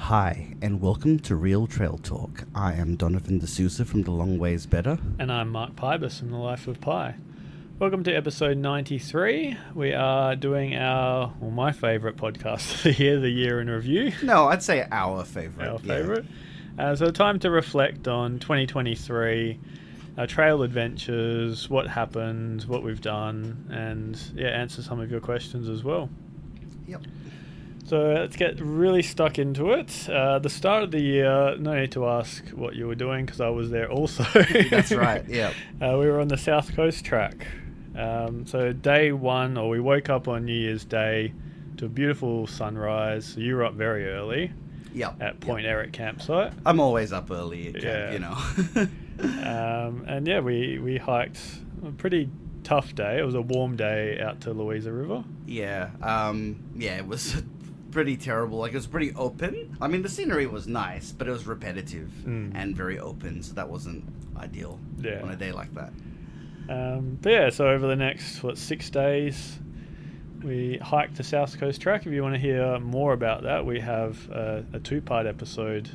Hi, and welcome to Real Trail Talk. I am Donovan D'Souza from The Long Ways Better. And I'm Mark Pybus from The Life of Pi. Welcome to episode 93. We are doing my favourite podcast of the year in review. No, I'd say our favourite. Our favourite. So time to reflect on 2023, our trail adventures, what happened, what we've done, and answer some of your questions as well. Yep. So let's get really stuck into it. The start of the year, no need to ask what you were doing because I was there also. That's right, yeah. We were on the South Coast track. So day one, or we woke up on New Year's Day to a beautiful sunrise. So you were up very early at Point Eric campsite. I'm always up early at camp, you know. And we hiked a pretty tough day. It was a warm day out to Louisa River. Yeah, it was pretty terrible. Like, it was pretty open. I mean, the scenery was nice, but it was repetitive and very open, so that wasn't ideal on a day like that. So over the next 6 days, we hiked the South Coast track. If you want to hear more about that, we have a two-part episode,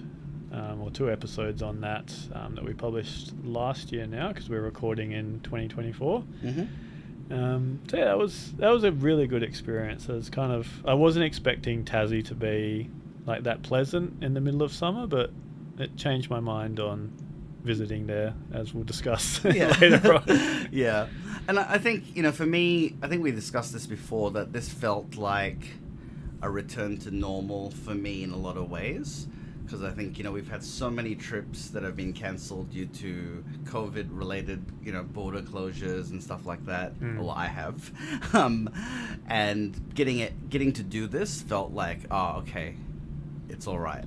or 2 episodes on that that we published last year now, because we're recording in 2024. That was a really good experience. It was I wasn't expecting Tassie to be like that pleasant in the middle of summer, but it changed my mind on visiting there, as we'll discuss later on. Yeah. And I think, for me, I think we discussed this before, that this felt like a return to normal for me in a lot of ways. Because I think, we've had so many trips that have been cancelled due to COVID-related, border closures and stuff like that. Well, I have. And getting to do this felt like, okay, it's all right.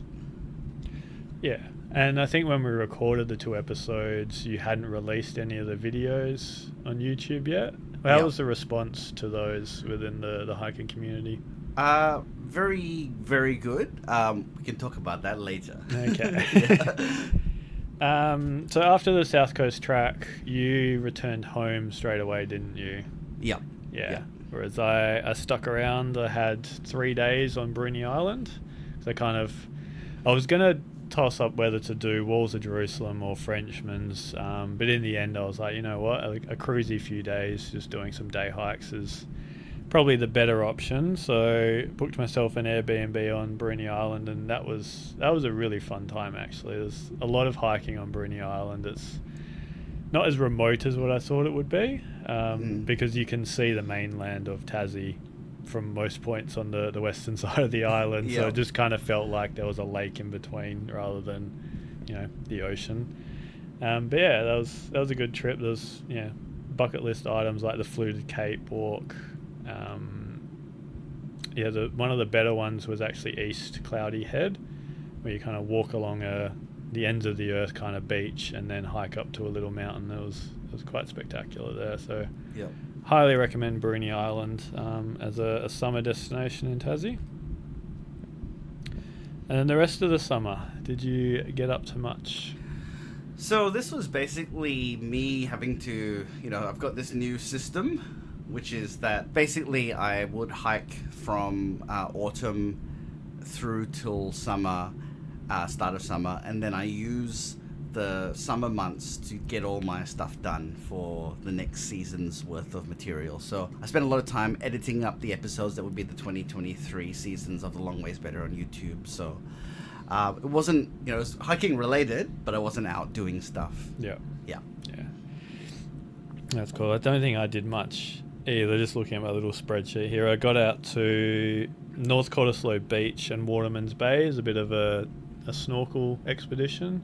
Yeah. And I think when we recorded the 2 episodes, you hadn't released any of the videos on YouTube yet. How was the response to those within the hiking community? Very, very good. We can talk about that later. Okay. So after the South Coast track, you returned home straight away, didn't you? Yeah. Whereas I stuck around. I had 3 days on Bruny Island. So I was going to toss up whether to do Walls of Jerusalem or Frenchman's, but in the end I was like, you know what, a cruisy few days just doing some day hikes is probably the better option. So booked myself an Airbnb on Bruny Island, and that was a really fun time. Actually, there's a lot of hiking on Bruny Island. It's not as remote as what I thought it would be, because you can see the mainland of Tassie from most points on the western side of the island. So it just kind of felt like there was a lake in between rather than the ocean. But that was a good trip. There's bucket list items like the Fluted Cape walk. One of the better ones was actually East Cloudy Head, where you kind of walk along the ends of the earth kind of beach and then hike up to a little mountain. It was quite spectacular there. So highly recommend Bruny Island as a summer destination in Tassie. And then the rest of the summer, did you get up to much? So this was basically me having to, I've got this new system, which is that basically I would hike from autumn through till summer, start of summer, and then I use the summer months to get all my stuff done for the next season's worth of material. So I spent a lot of time editing up the episodes that would be the 2023 seasons of The Long Ways Better on YouTube. So it wasn't, it was hiking related, but I wasn't out doing stuff. Yeah. That's cool. I don't think I did much either, just looking at my little spreadsheet here. I got out to North Cottesloe Beach and Waterman's Bay as a bit of a snorkel expedition.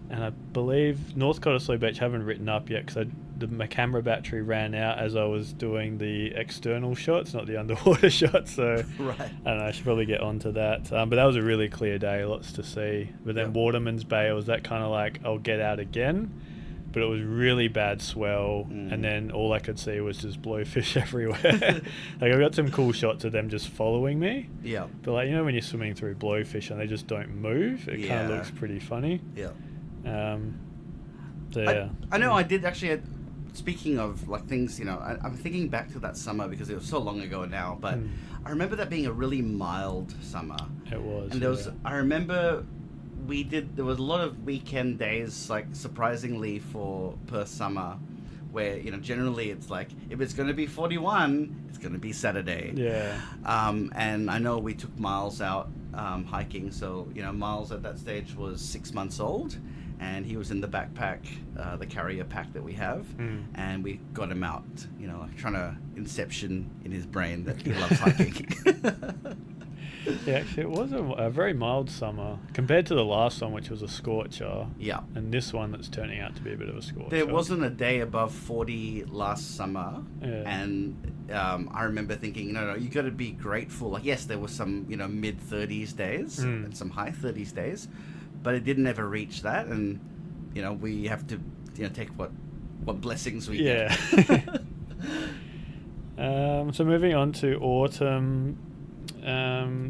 And I believe North Cottesloe Beach I haven't written up yet because my camera battery ran out as I was doing the external shots, not the underwater shots. So right. I don't know, I should probably get onto that. But that was a really clear day, lots to see. But then Waterman's Bay, was that kind of like, I'll get out again. But it was really bad swell, and then all I could see was just blowfish everywhere. Like, I got some cool shots of them just following me. Yeah. But when you're swimming through blowfish and they just don't move, it kind of looks pretty funny. Yeah. I know I did actually speaking of like things, I'm thinking back to that summer because it was so long ago now, but I remember that being a really mild summer. It was. And I remember there was a lot of weekend days, like surprisingly for Perth summer, where, generally it's like, if it's going to be 41, it's going to be Saturday. Yeah. And I know we took Miles out hiking. So, Miles at that stage was 6 months old, and he was in the backpack, the carrier pack that we have. And we got him out, like trying to inception in his brain that he loves hiking. Yeah, actually, it was a very mild summer compared to the last one, which was a scorcher. Yeah. And this one that's turning out to be a bit of a scorcher. There wasn't a day above 40 last summer. Yeah. And I remember thinking, no, you got to be grateful. Like, yes, there was some, mid-30s days and some high 30s days, but it didn't ever reach that. And, we have to, take what blessings we get. So moving on to autumn.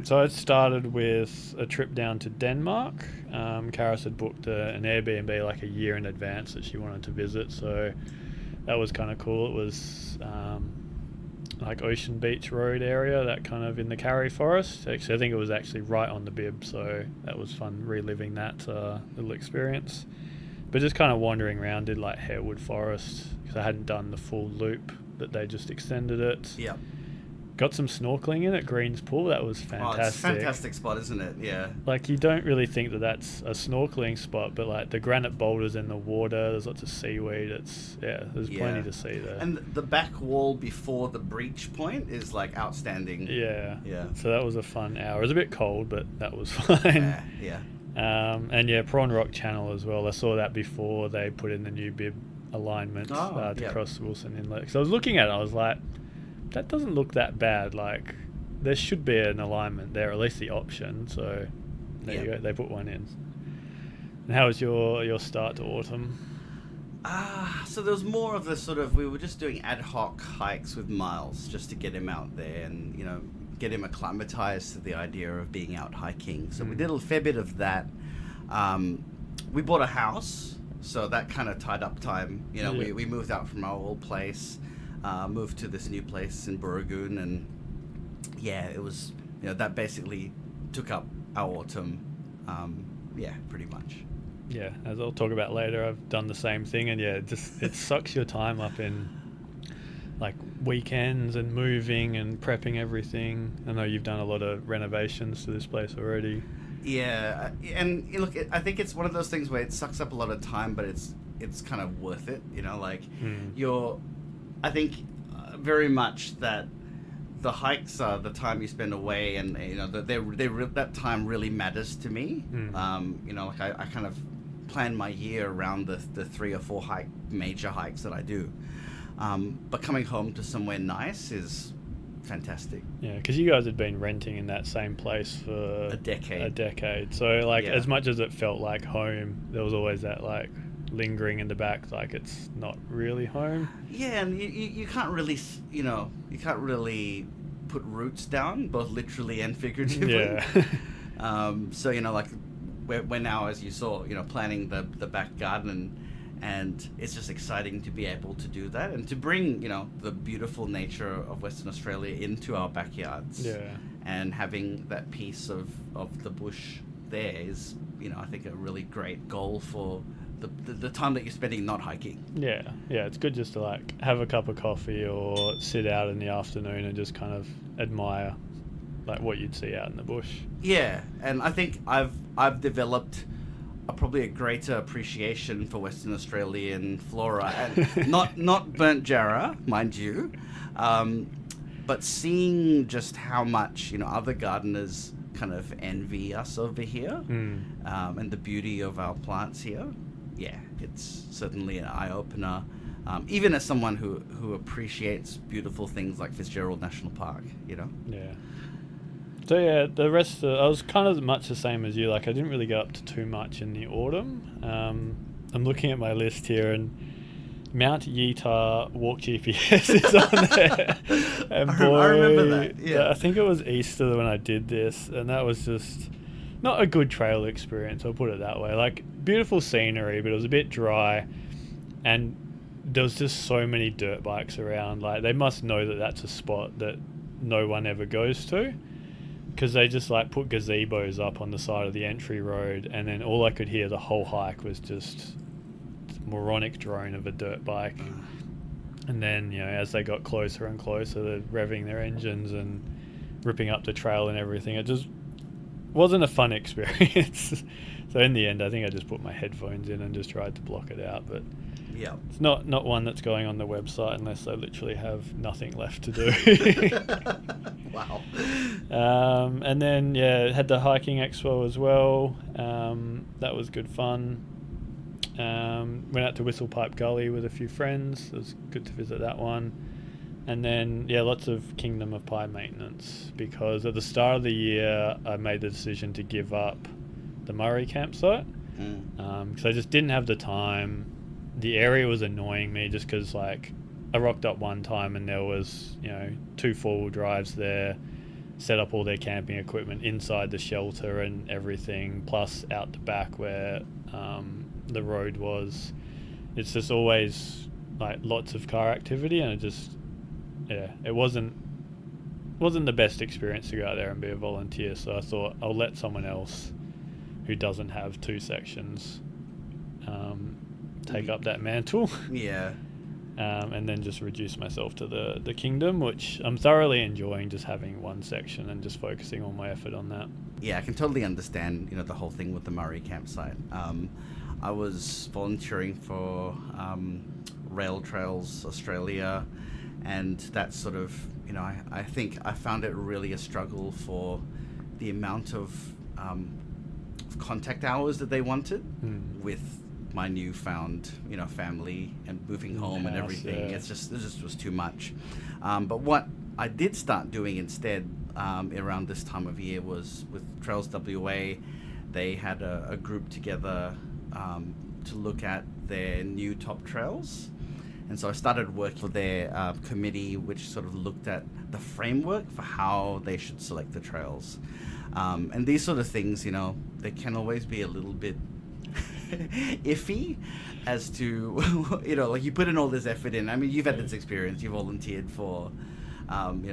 So it started with a trip down to Denmark. Karis had booked an Airbnb like a year in advance that she wanted to visit, so that was kind of cool. It was like Ocean Beach Road area, that kind of in the Karri Forest. Actually, I think it was actually right on the bib, so that was fun reliving that little experience. But just kind of wandering around, did like Harewood Forest because I hadn't done the full loop, but they just extended it. Yeah. Got some snorkeling in at Greens Pool. That was fantastic. Oh, it's a fantastic spot, isn't it? Yeah. Like, you don't really think that that's a snorkeling spot, but like the granite boulders in the water, there's lots of seaweed. There's plenty to see there. And the back wall before the breach point is like outstanding. Yeah. Yeah. So that was a fun hour. It was a bit cold, but that was fine. Yeah. And Prawn Rock Channel as well. I saw that before they put in the new bib alignment to cross Wilson Inlet. So I was looking at it, I was like, that doesn't look that bad. Like, there should be an alignment there, or at least the option. So there you go. They put one in. And how was your start to autumn? So there was more of the sort of, we were just doing ad hoc hikes with Miles just to get him out there and, get him acclimatized to the idea of being out hiking. So we did a fair bit of that. We bought a house, so that kind of tied up time. We moved out from our old place. Moved to this new place in Booragoon, and it was, that basically took up our autumn, pretty much. Yeah, as I'll talk about later, I've done the same thing, and it sucks your time up in like weekends and moving and prepping everything. I know you've done a lot of renovations to this place already. Yeah, and look, I think it's one of those things where it sucks up a lot of time, but it's kind of worth it. I think very much that the hikes are the time you spend away, and that time really matters to me. I kind of plan my year around the 3 or 4 major hikes that I do. But coming home to somewhere nice is fantastic. Yeah, because you guys had been renting in that same place for a decade. So as much as it felt like home, there was always that like lingering in the back, like it's not really home. Yeah, and you can't really, put roots down, both literally and figuratively. Yeah. So we're now, as you saw, planning the back garden, and it's just exciting to be able to do that and to bring the beautiful nature of Western Australia into our backyards. Yeah. And having that piece of the bush there is, I think a really great goal for the time that you're spending not hiking. Yeah, it's good just to like have a cup of coffee or sit out in the afternoon and just kind of admire like what you'd see out in the bush. Yeah, and I think I've developed probably a greater appreciation for Western Australian flora, and not burnt jarrah, mind you, but seeing just how much other gardeners kind of envy us over here, and the beauty of our plants here. Yeah, it's certainly an eye-opener, even as someone who appreciates beautiful things like Fitzgerald National Park, Yeah. So the rest I was kind of much the same as you. Like, I didn't really go up to too much in the autumn. I'm looking at my list here, and Mount Yeatar Walk GPS is on there. And boy, I remember that. Yeah. I think it was Easter when I did this, and that was just not a good trail experience, I'll put it that way. Like, beautiful scenery, but it was a bit dry, and there was just so many dirt bikes around. Like, they must know that that's a spot that no one ever goes to, because they just like put gazebos up on the side of the entry road, and then all I could hear the whole hike was just moronic drone of a dirt bike. And then, as they got closer and closer, they're revving their engines and ripping up the trail and everything. It just wasn't a fun experience. So in the end, I think I just put my headphones in and just tried to block it out. But yeah, it's not one that's going on the website unless I literally have nothing left to do. Wow. And then, had the hiking expo as well. That was good fun. Went out to Whistlepipe Gully with a few friends. It was good to visit that one. And then, lots of Kingdom of Pi maintenance, because at the start of the year, I made the decision to give up the Murray campsite, because I just didn't have the time. The area was annoying me just because, like, I rocked up one time and there was, 2 4-wheel drives there, set up all their camping equipment inside the shelter and everything, plus out the back where the road was. It's just always like lots of car activity, and it just it wasn't the best experience to go out there and be a volunteer. So I thought I'll let someone else who doesn't have 2 sections take up that mantle. And then just reduce myself to the Kingdom, which I'm thoroughly enjoying, just having 1 section and just focusing all my effort on that. Yeah, I can totally understand, the whole thing with the Murray campsite. I was volunteering for Rail Trails Australia, and that sort of, I think I found it really a struggle for the amount of contact hours that they wanted with my newfound, family and moving home and everything. It just was too much. But what I did start doing instead around this time of year was with Trails WA. They had a group together to look at their new top trails. And so I started working for their committee, which sort of looked at the framework for how they should select the trails. And these sort of things, they can always be a little bit iffy as to, like, you put in all this effort in. I mean, you've had this experience, you volunteered for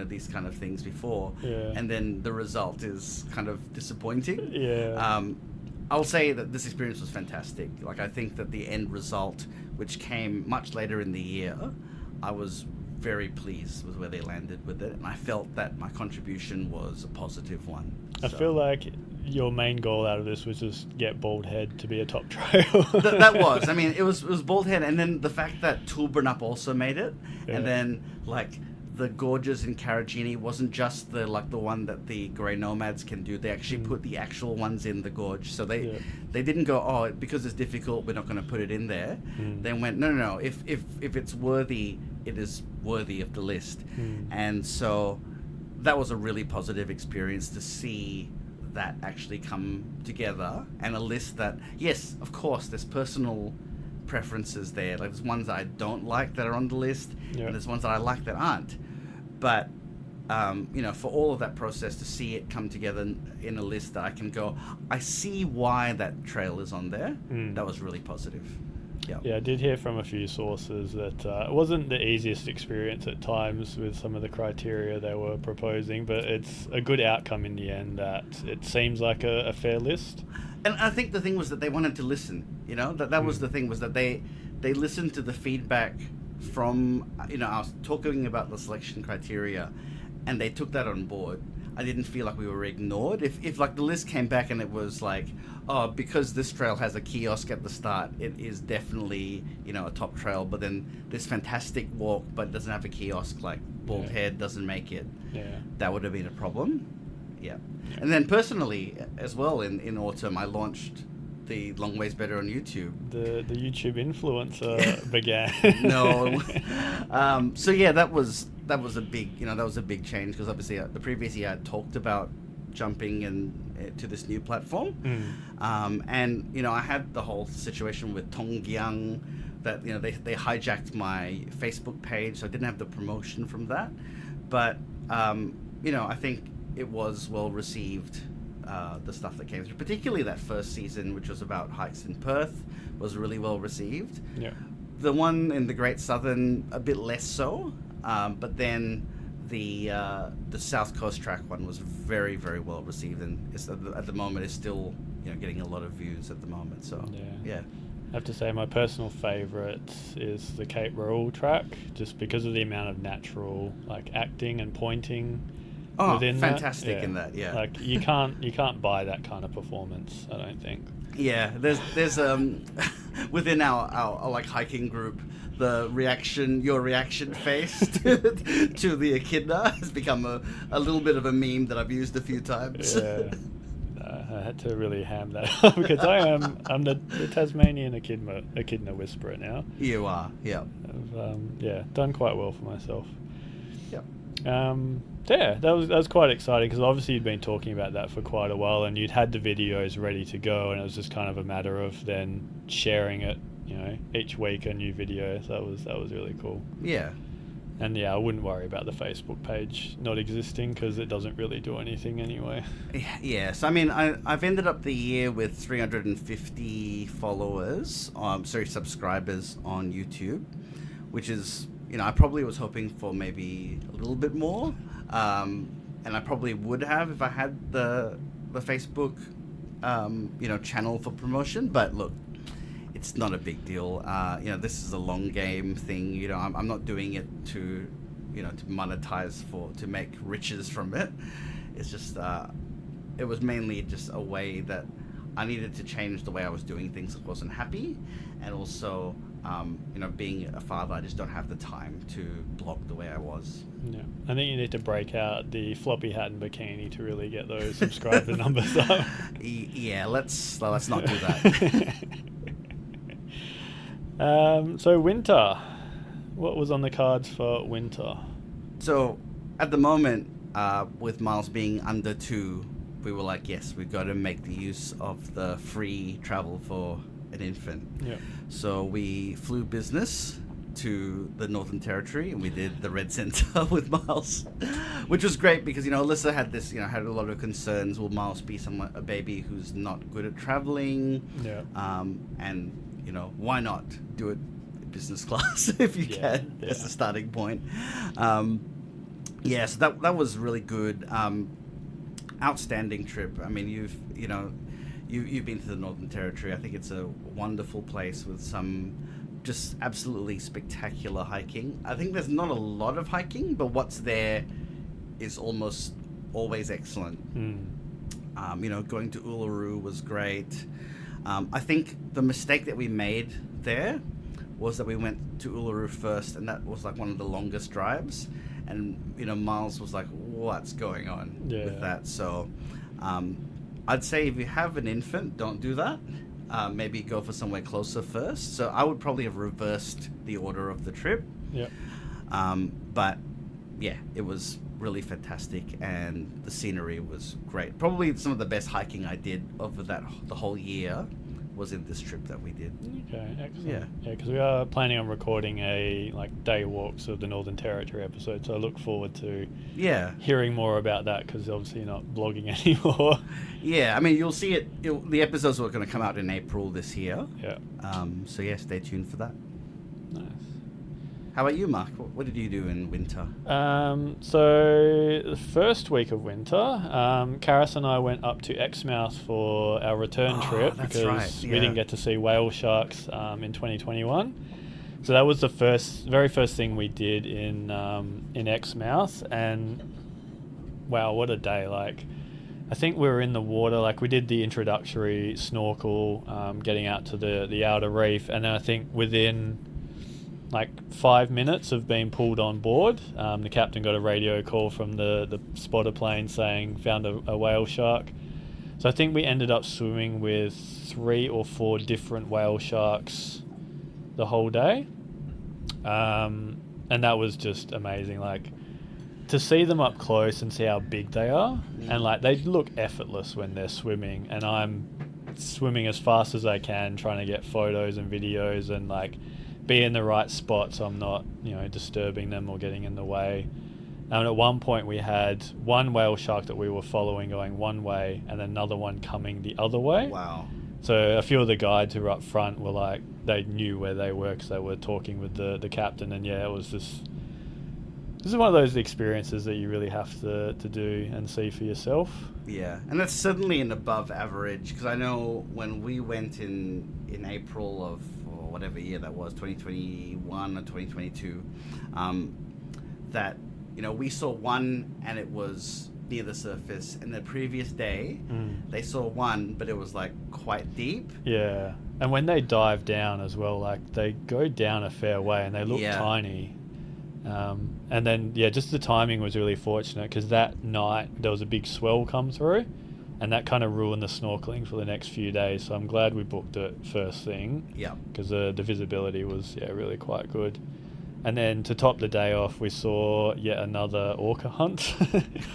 these kind of things before, and then the result is kind of disappointing. I'll say that this experience was fantastic. Like, I think that the end result, which came much later in the year, I was very pleased with where they landed with it, and I felt that my contribution was a positive one. I feel like your main goal out of this was just get Bald Head to be a top trail. That was. I mean, it was Bald Head, and then the fact that Toolburnup also made it, and then, like, the gorges in Karajini wasn't just the one that the Grey Nomads can do. They actually put the actual ones in the gorge. So they didn't go, because it's difficult, we're not going to put it in there. They went, no. If it's worthy, it is worthy of the list. And so that was a really positive experience to see that actually come together, and a list that, yes, of course, there's personal preferences there. Like, there's ones that I don't like that are on the list, and there's ones that I like that aren't. But for all of that process to see it come together in a list that I can go, I see why that trail is on there. That was really positive. Yeah, I did hear from a few sources that it wasn't the easiest experience at times with some of the criteria they were proposing, but it's a good outcome in the end, that it seems like a fair list. And I think the thing was that they wanted to listen, that was the thing, was that they listened to the feedback from, I was talking about the selection criteria, and they took that on board. I didn't feel like we were ignored. If like the list came back and it was like, because this trail has a kiosk at the start, it is definitely, a top trail, but then this fantastic walk but doesn't have a kiosk, like Bald Head doesn't make it, that would have been a problem. And then personally as well, in autumn, I launched the Long Ways Better on YouTube. The YouTube influencer began. No. So that was a big change, because obviously the previous year I talked about jumping to this new platform. And I had the whole situation with Tonggyang that they hijacked my Facebook page, so I didn't have the promotion from that. But I think it was well received. The stuff that came through, particularly that first season, which was about hikes in Perth, was really well received. the one in the Great Southern a bit less so, but then the South Coast track one was very, very well received, and at the moment is still getting a lot of views at the moment. So yeah. I have to say my personal favourite is the Cape Royal track, just because of the amount of natural acting and pointing within fantastic in that. Yeah, you can't buy that kind of performance, I don't think. Yeah, there's within our hiking group, your reaction face to the echidna has become a little bit of a meme that I've used a few times. Yeah. I had to really ham that up because I'm the Tasmanian echidna whisperer now. You are, yeah. I've done quite well for myself. Yep. That was quite exciting because obviously you'd been talking about that for quite a while, and you'd had the videos ready to go, and it was just kind of a matter of then sharing it, each week a new video. So that was really cool. Yeah. And I wouldn't worry about the Facebook page not existing because it doesn't really do anything anyway. Yes, I mean, I've ended up the year with 350 subscribers on YouTube, which is, I probably was hoping for maybe a little bit more, and I probably would have if I had the Facebook, channel for promotion. But look, it's not a big deal. This is a long game thing. I'm not doing it to monetize to make riches from it. It's just, it was mainly just a way that I needed to change the way I was doing things. I wasn't happy. And also, being a father, I just don't have the time to blog the way I was. Yeah. I think you need to break out the floppy hat and bikini to really get those subscriber numbers up. Yeah, let's not do that. So winter, what was on the cards for winter? So at the moment, with Miles being under 2, we were like, yes, we've got to make the use of the free travel for an infant. Yeah. So we flew business to the Northern Territory, and we did the Red Centre with Miles, which was great because Alyssa had this, had a lot of concerns. Will Miles be a baby who's not good at traveling? Yeah. And why not do it business class if you can? That's the starting point. So that was really good. Outstanding trip. I mean, you've been to the Northern Territory. I think it's a wonderful place with some just absolutely spectacular hiking. I think there's not a lot of hiking, but what's there is almost always excellent. Going to Uluru was great. I think the mistake that we made there was that we went to Uluru first, and that was one of the longest drives. And Miles was like, "What's going on with that?" So, I'd say if you have an infant, don't do that. Maybe go for somewhere closer first. So I would probably have reversed the order of the trip. Yeah. But yeah, it was really fantastic, and the scenery was great. Probably some of the best hiking I did over the whole year was in this trip that we did. Okay, excellent. Yeah, because we are planning on recording a day walks of the Northern Territory episode, so I look forward to hearing more about that because obviously you're not blogging anymore. Yeah, I mean you'll see it. The episodes are going to come out in April this year. Yeah. So stay tuned for that. Nice. How about you, Mark? What did you do in winter? So the first week of winter, Karis and I went up to Exmouth for our return trip because we didn't get to see whale sharks in 2021. So that was the very first thing we did in Exmouth, and wow, what a day! I think we were in the water, we did the introductory snorkel, getting out to the outer reef, and then I think within 5 minutes of being pulled on board, the captain got a radio call from the spotter plane saying found a whale shark. So I think we ended up swimming with 3 or 4 different whale sharks the whole day, and that was just amazing. To see them up close and see how big they are, and they look effortless when they're swimming, and I'm swimming as fast as I can trying to get photos and videos and be in the right spot so I'm not disturbing them or getting in the way. And at one point we had one whale shark that we were following going one way and another one coming the other way. Wow. So a few of the guides who were up front were they knew where they were because they were talking with the captain, and it was this is one of those experiences that you really have to do and see for yourself. Yeah, and that's certainly an above average, because I know when we went in April of whatever year that was, 2021 or 2022, that we saw one and it was near the surface, and the previous day they saw one, but it was like quite deep. Yeah, and when they dive down as well, like they go down a fair way and they look tiny. And then just the timing was really fortunate, because that night there was a big swell come through, and that kind of ruined the snorkeling for the next few days. So I'm glad we booked it first thing. Yeah, because the visibility was really quite good. And then to top the day off, we saw yet another orca hunt.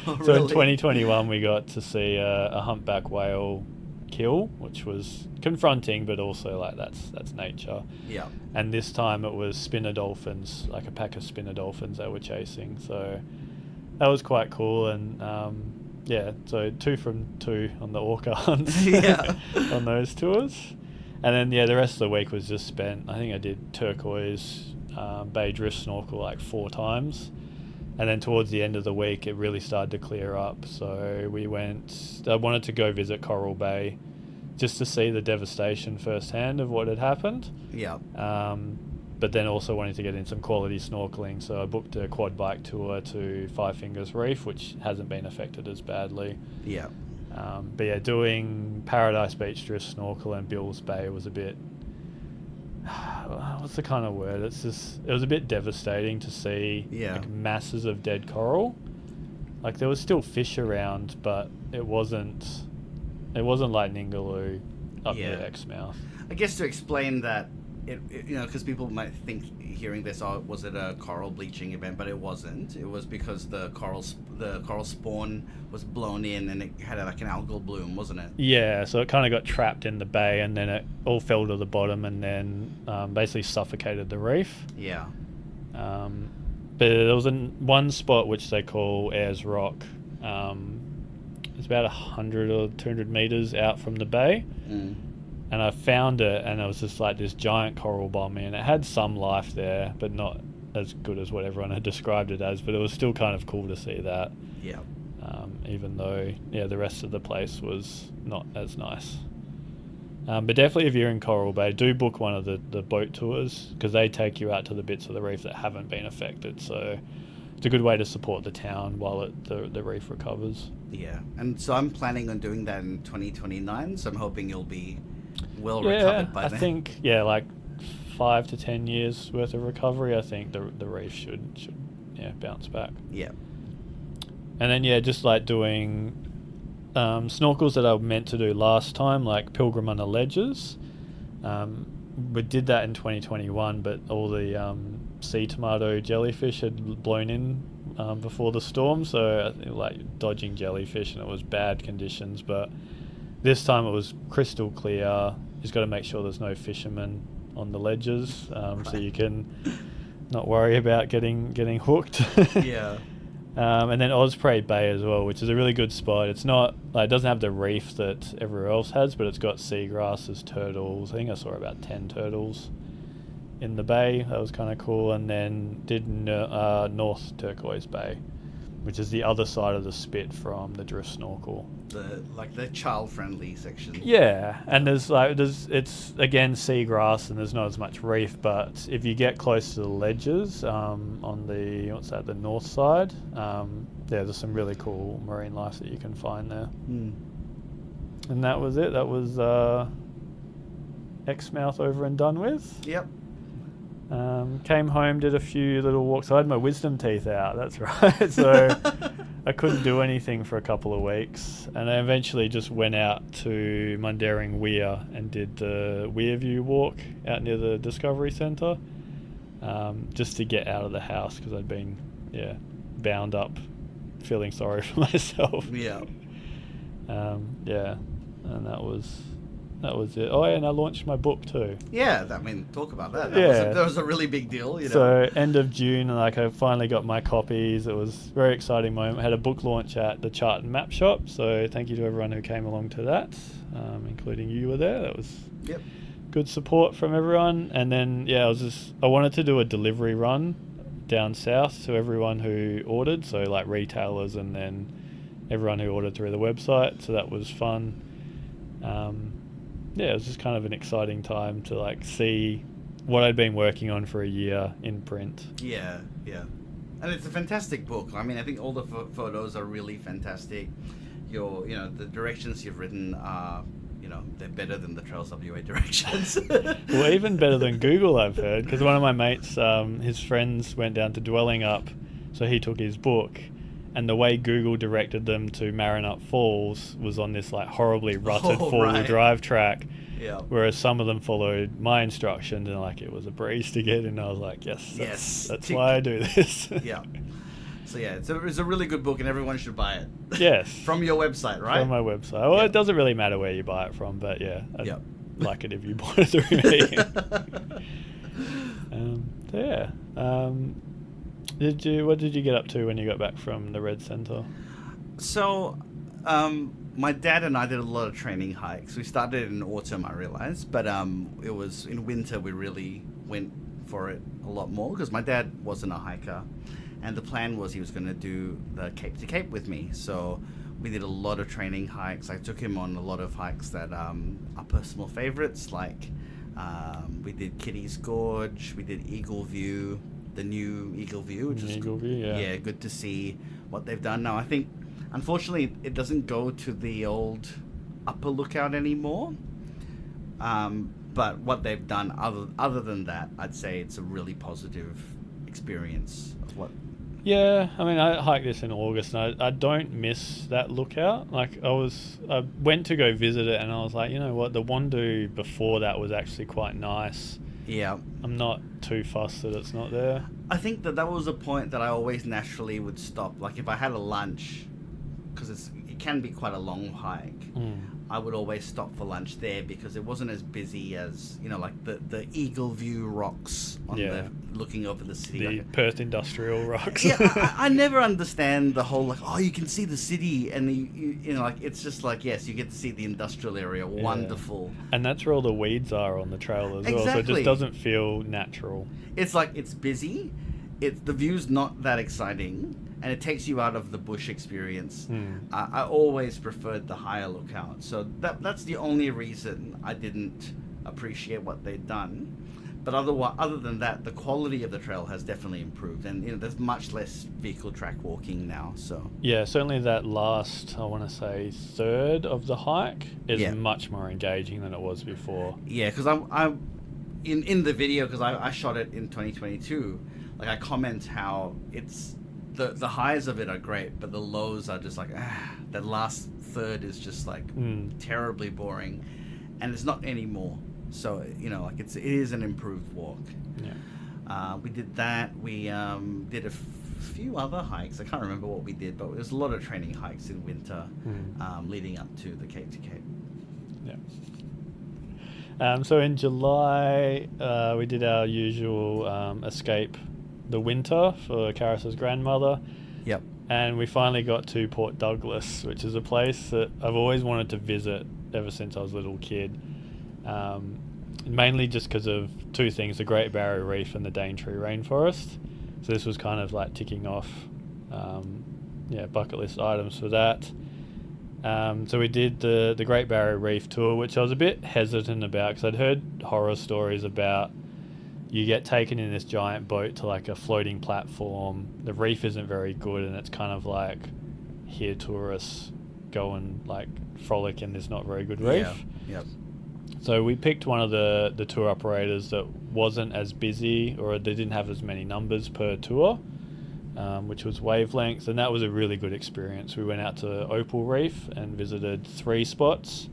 Oh, so really? in 2021, we got to see a humpback whale kill, which was confronting, but also like that's nature. Yeah. And this time it was spinner dolphins, like a pack of spinner dolphins they were chasing. So that was quite cool. And so 2 from 2 on the orca hunts. Yeah. on those tours. And then the rest of the week was just spent. I think I did turquoise Bay drift snorkel like 4 times. And then towards the end of the week, it really started to clear up. So I wanted to go visit Coral Bay just to see the devastation firsthand of what had happened. Yeah. But then also wanting to get in some quality snorkeling. So I booked a quad bike tour to Five Fingers Reef, which hasn't been affected as badly. Yeah. But doing Paradise Beach drift snorkel and Bills Bay was a bit... what's the kind of word? It was a bit devastating to see like masses of dead coral. Like there was still fish around, but it wasn't like Ningaloo up near Exmouth. I guess to explain that, because people might think hearing this, was it a coral bleaching event? But it wasn't. It was because the coral spawn was blown in, and it had like an algal bloom, wasn't it? Yeah, so it kind of got trapped in the bay, and then it all fell to the bottom, and then basically suffocated the reef. Yeah. But there was one spot which they call Ayers Rock. It's about 100 or 200 meters out from the bay. And I found it, and it was just like this giant coral bomb, and it had some life there, but not as good as what everyone had described it as. But it was still kind of cool to see that. Yeah. Even though, the rest of the place was not as nice. But definitely, if you're in Coral Bay, do book one of the boat tours, because they take you out to the bits of the reef that haven't been affected. So it's a good way to support the town while the reef recovers. Yeah, and so I'm planning on doing that in 2029. So I'm hoping you'll be recovered by then. I think like 5 to 10 years worth of recovery. I think the reef should bounce back. Yeah. And then just like doing snorkels that I meant to do last time, like Pilgrim under Ledges. We did that in 2021, but all the sea tomato jellyfish had blown in before the storm, so I think like dodging jellyfish, and it was bad conditions. But this time it was crystal clear. Just got to make sure there's no fishermen on the ledges, so you can not worry about getting hooked. Yeah. And then Osprey Bay as well, which is a really good spot. It's not like, it doesn't have the reef that everywhere else has, but it's got seagrasses, turtles. I think I saw about 10 turtles in the bay. That was kind of cool. And then did North Turquoise Bay, which is the other side of the spit from the drift snorkel. The child-friendly section. Yeah, and there's it's again seagrass, and there's not as much reef. But if you get close to the ledges on the north side, there's some really cool marine life that you can find there. And that was it. That was Exmouth over and done with. Yep. Came home, did a few little walks. I had my wisdom teeth out, that's right. So I couldn't do anything for a couple of weeks. And I eventually just went out to Mundaring Weir and did the Weir View walk out near the Discovery Centre, just to get out of the house, because I'd been bound up, feeling sorry for myself. Yeah. And that was it. Oh, and I launched my book too. Yeah, talk about that. That was a really big deal. So end of June, I finally got my copies. It was a very exciting moment. I had a book launch at the Chart and Map Shop. So thank you to everyone who came along to that, including you were there. That was good support from everyone. And then I wanted to do a delivery run down south to everyone who ordered, so like retailers and then everyone who ordered through the website. So that was fun. It was just kind of an exciting time to like see what I'd been working on for a year in print. Yeah. And it's a fantastic book. I mean, I think all the photos are really fantastic. The directions you've written are, they're better than the Trails WA directions. Well, even better than Google, I've heard, because one of my mates, his friends went down to Dwelling Up, so he took his book, and the way Google directed them to Marrinup Falls was on this like horribly rutted four-wheel drive track. Yeah. Whereas some of them followed my instructions and like it was a breeze to get in. I was like, yes, that's why I do this. Yeah. So it's a really good book and everyone should buy it. Yes. From your website, right? From my website. Well, It doesn't really matter where you buy it from, but I'd like it if you bought it through me. What did you get up to when you got back from the Red Centre? So, my dad and I did a lot of training hikes. We started in autumn, I realized, but it was in winter we really went for it a lot more because my dad wasn't a hiker, and the plan was he was going to do the Cape to Cape with me. So we did a lot of training hikes. I took him on a lot of hikes that are personal favorites, like we did Kitty's Gorge, we did Eagle View, the new Eagle View, which is Eagle View, yeah, good to see what they've done. Now I think unfortunately it doesn't go to the old Upper Lookout anymore, but what they've done other than that, I'd say it's a really positive experience of what. Yeah, I mean, I hiked this in August, and I don't miss that lookout. Like, I went to go visit it, and I was like, you know what, the Wandoo before that was actually quite nice. Yeah. I'm not too fussed that it's not there. I think that was a point that I always naturally would stop. Like, if I had a lunch, because it can be quite a long hike, I would always stop for lunch there because it wasn't as busy as, like the Eagle View rocks on the looking over the city. The Perth Industrial Rocks. Yeah, I never understand the whole, you can see the city and it's just like, yes, you get to see the industrial area. Yeah. Wonderful. And that's where all the weeds are on the trail as well. So it just doesn't feel natural. It's like, it's busy. The view's not that exciting. And it takes you out of the bush experience. I always preferred the higher lookout. So that's the only reason I didn't appreciate what they'd done. But other than that, the quality of the trail has definitely improved. And there's much less vehicle track walking now. So yeah, certainly that last, I want to say, third of the hike is much more engaging than it was before. Yeah, because I'm in the video, because I shot it in 2022, I comment how it's... The highs of it are great, but the lows are just that last third is just terribly boring, and it's not anymore. So it is an improved walk. Yeah. We did that. We did a few other hikes. I can't remember what we did, but it was a lot of training hikes in winter, leading up to the Cape to Cape. Yeah. So in July, we did our usual escape. The winter for Karis's grandmother. Yep. And we finally got to Port Douglas, which is a place that I've always wanted to visit ever since I was a little kid. Mainly just because of two things, the Great Barrier Reef and the Daintree Rainforest. So this was kind of like ticking off bucket list items for that. So we did the Great Barrier Reef tour, which I was a bit hesitant about because I'd heard horror stories about you get taken in this giant boat to a floating platform. The reef isn't very good, and it's kind of like here tourists go and frolic in this not very good reef. Yeah. Yep. So we picked one of the tour operators that wasn't as busy, or they didn't have as many numbers per tour, which was Wavelength, and that was a really good experience. We went out to Opal Reef and visited 3 spots.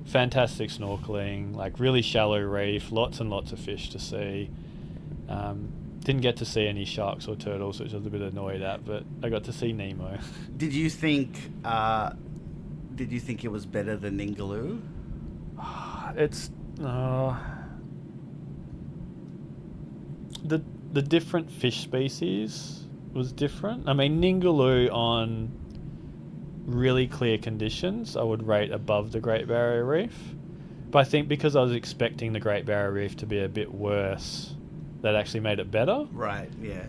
Fantastic snorkeling, really shallow reef, lots and lots of fish to see. Didn't get to see any sharks or turtles, which I was a bit annoyed at, but I got to see Nemo. Did you think it was better than Ningaloo? It's the different fish species was different. I mean, Ningaloo on really clear conditions I would rate above the Great Barrier Reef. But I think because I was expecting the Great Barrier Reef to be a bit worse, that actually made it better. Right, yeah.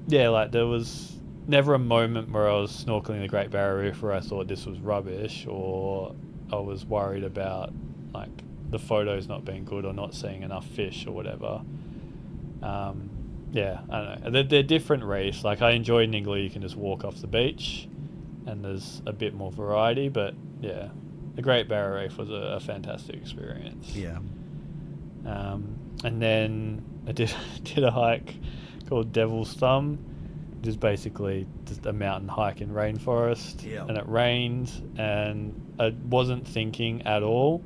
Yeah, like there was never a moment where I was snorkeling the Great Barrier Reef where I thought this was rubbish, or I was worried about like the photos not being good or not seeing enough fish or whatever. Yeah, I don't know. They're different reefs. Like I enjoy Ningaloo, you can just walk off the beach and there's a bit more variety, but yeah, the Great Barrier Reef was a fantastic experience. Yeah. And then I did a hike called Devil's Thumb, which is basically just a mountain hike in rainforest. Yeah. And it rained, and I wasn't thinking at all.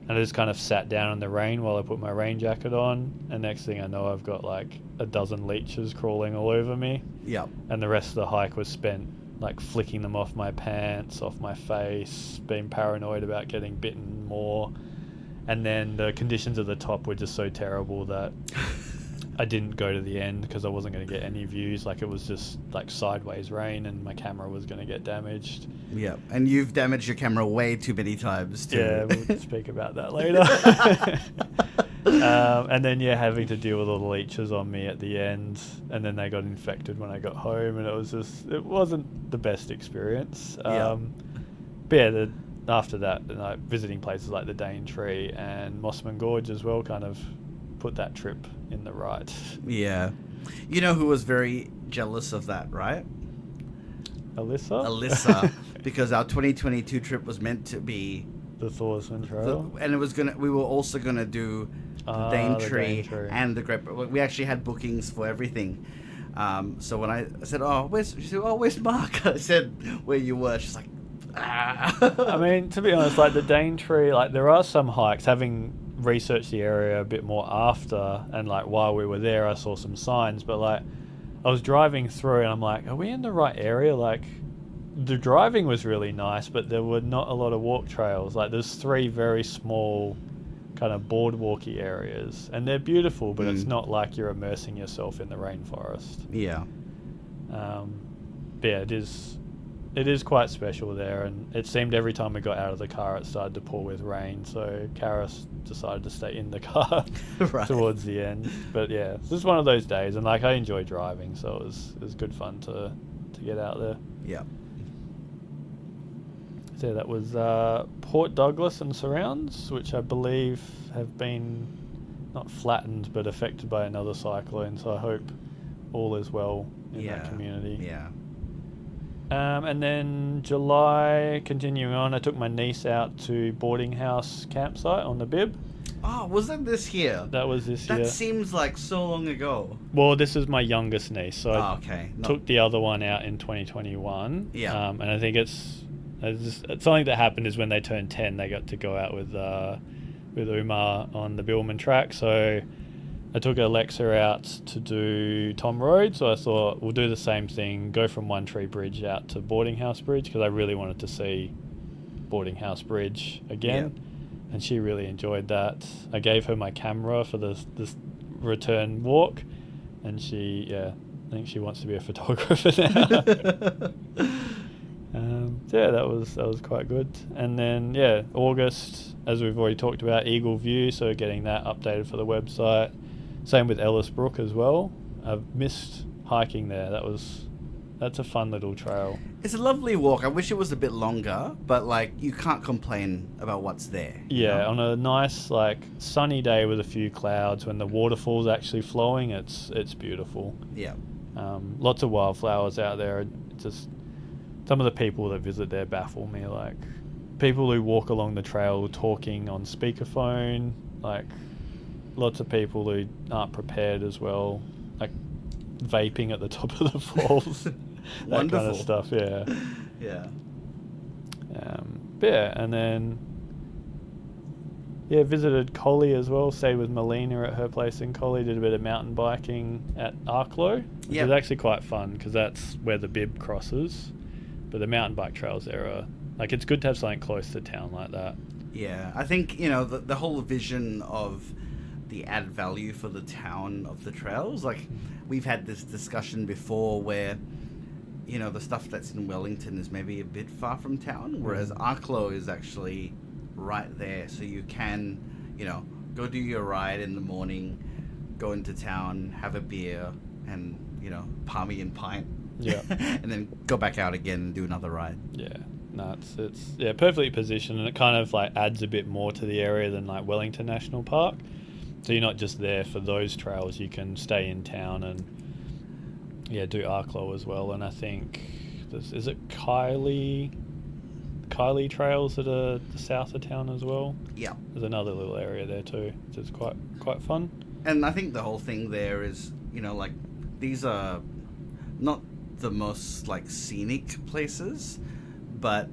And I just kind of sat down in the rain while I put my rain jacket on. And next thing I know, I've got like a dozen leeches crawling all over me. Yeah. And the rest of the hike was spent like flicking them off my pants, off my face, being paranoid about getting bitten more. And then the conditions at the top were just so terrible that I didn't go to the end because I wasn't going to get any views. Like it was just like sideways rain and my camera was going to get damaged. Yeah, and you've damaged your camera way too many times too. Yeah, we'll speak about that later. And then having to deal with all the leeches on me at the end, and then they got infected when I got home, and it wasn't the best experience. But yeah, after that, visiting places like the Daintree and Mossman Gorge as well kind of put that trip in the right. Yeah. You know who was very jealous of that, right? Alyssa. Because our 2022 trip was meant to be the Thorsman Trail. And we were also going to do the Daintree and the Great... We actually had bookings for everything. So when I said, where's Mark? I said, where you were. She's like, I mean, to be honest, like the Daintree, like there are some hikes, having researched the area a bit more after, and like while we were there I saw some signs, but like I was driving through and I'm like, are we in the right area? Like the driving was really nice, but there were not a lot of walk trails. Like there's 3 very small kind of boardwalky areas, and they're beautiful, but it's not like you're immersing yourself in the rainforest. Yeah. But yeah, it is quite special there, and it seemed every time we got out of the car it started to pour with rain, so Karis decided to stay in the car right. towards the end. But yeah, this is one of those days, and like I enjoy driving, so it was good fun to get out there. Yeah. So that was Port Douglas and surrounds, which I believe have been not flattened but affected by another cyclone, so I hope all is well in that community. Yeah. And then July, continuing on, I took my niece out to boarding house campsite on the Bib. Oh, was that this year? That was this year. That seems like so long ago. Well, this is my youngest niece, so I okay. took the other one out in 2021. Yeah. And I think it's something that happened is when they turned 10, they got to go out with Umar on the Billman track, so I took Alexa out to do Tom Road, so I thought we'll do the same thing, go from One Tree Bridge out to Boarding House Bridge, because I really wanted to see Boarding House Bridge again, and she really enjoyed that. I gave her my camera for this return walk, and I think she wants to be a photographer now. That was quite good. And then August, as we've already talked about, Eagle View, so getting that updated for the website. Same with Ellis Brook as well. I've missed hiking there. That's a fun little trail. It's a lovely walk. I wish it was a bit longer, but like you can't complain about what's there. Yeah, on a nice like sunny day with a few clouds, when the waterfall's actually flowing, it's beautiful. Yeah. Lots of wildflowers out there. Just some of the people that visit there baffle me. Like people who walk along the trail talking on speakerphone, like lots of people who aren't prepared as well, like vaping at the top of the falls. That kind of stuff, yeah. Yeah. And then visited Collie as well, stayed with Melina at her place in Collie, did a bit of mountain biking at Arklow, which is actually quite fun because that's where the Bib crosses, but the mountain bike trails there are, like, it's good to have something close to town like that. Yeah, I think, the whole vision of the add value for the town of the trails, like we've had this discussion before where the stuff that's in Wellington is maybe a bit far from town, whereas Arklow is actually right there, so you can, go do your ride in the morning, go into town, have a beer, and palmy and pint. Yeah. And then go back out again and do another ride. Yeah. No, it's perfectly positioned, and it kind of like adds a bit more to the area than like Wellington National Park. So you're not just there for those trails, you can stay in town and do Arklow as well. And I think is it Kylie trails that are the south of town as well? Yeah. There's another little area there too, which is quite fun. And I think the whole thing there is, like these are not the most like scenic places, but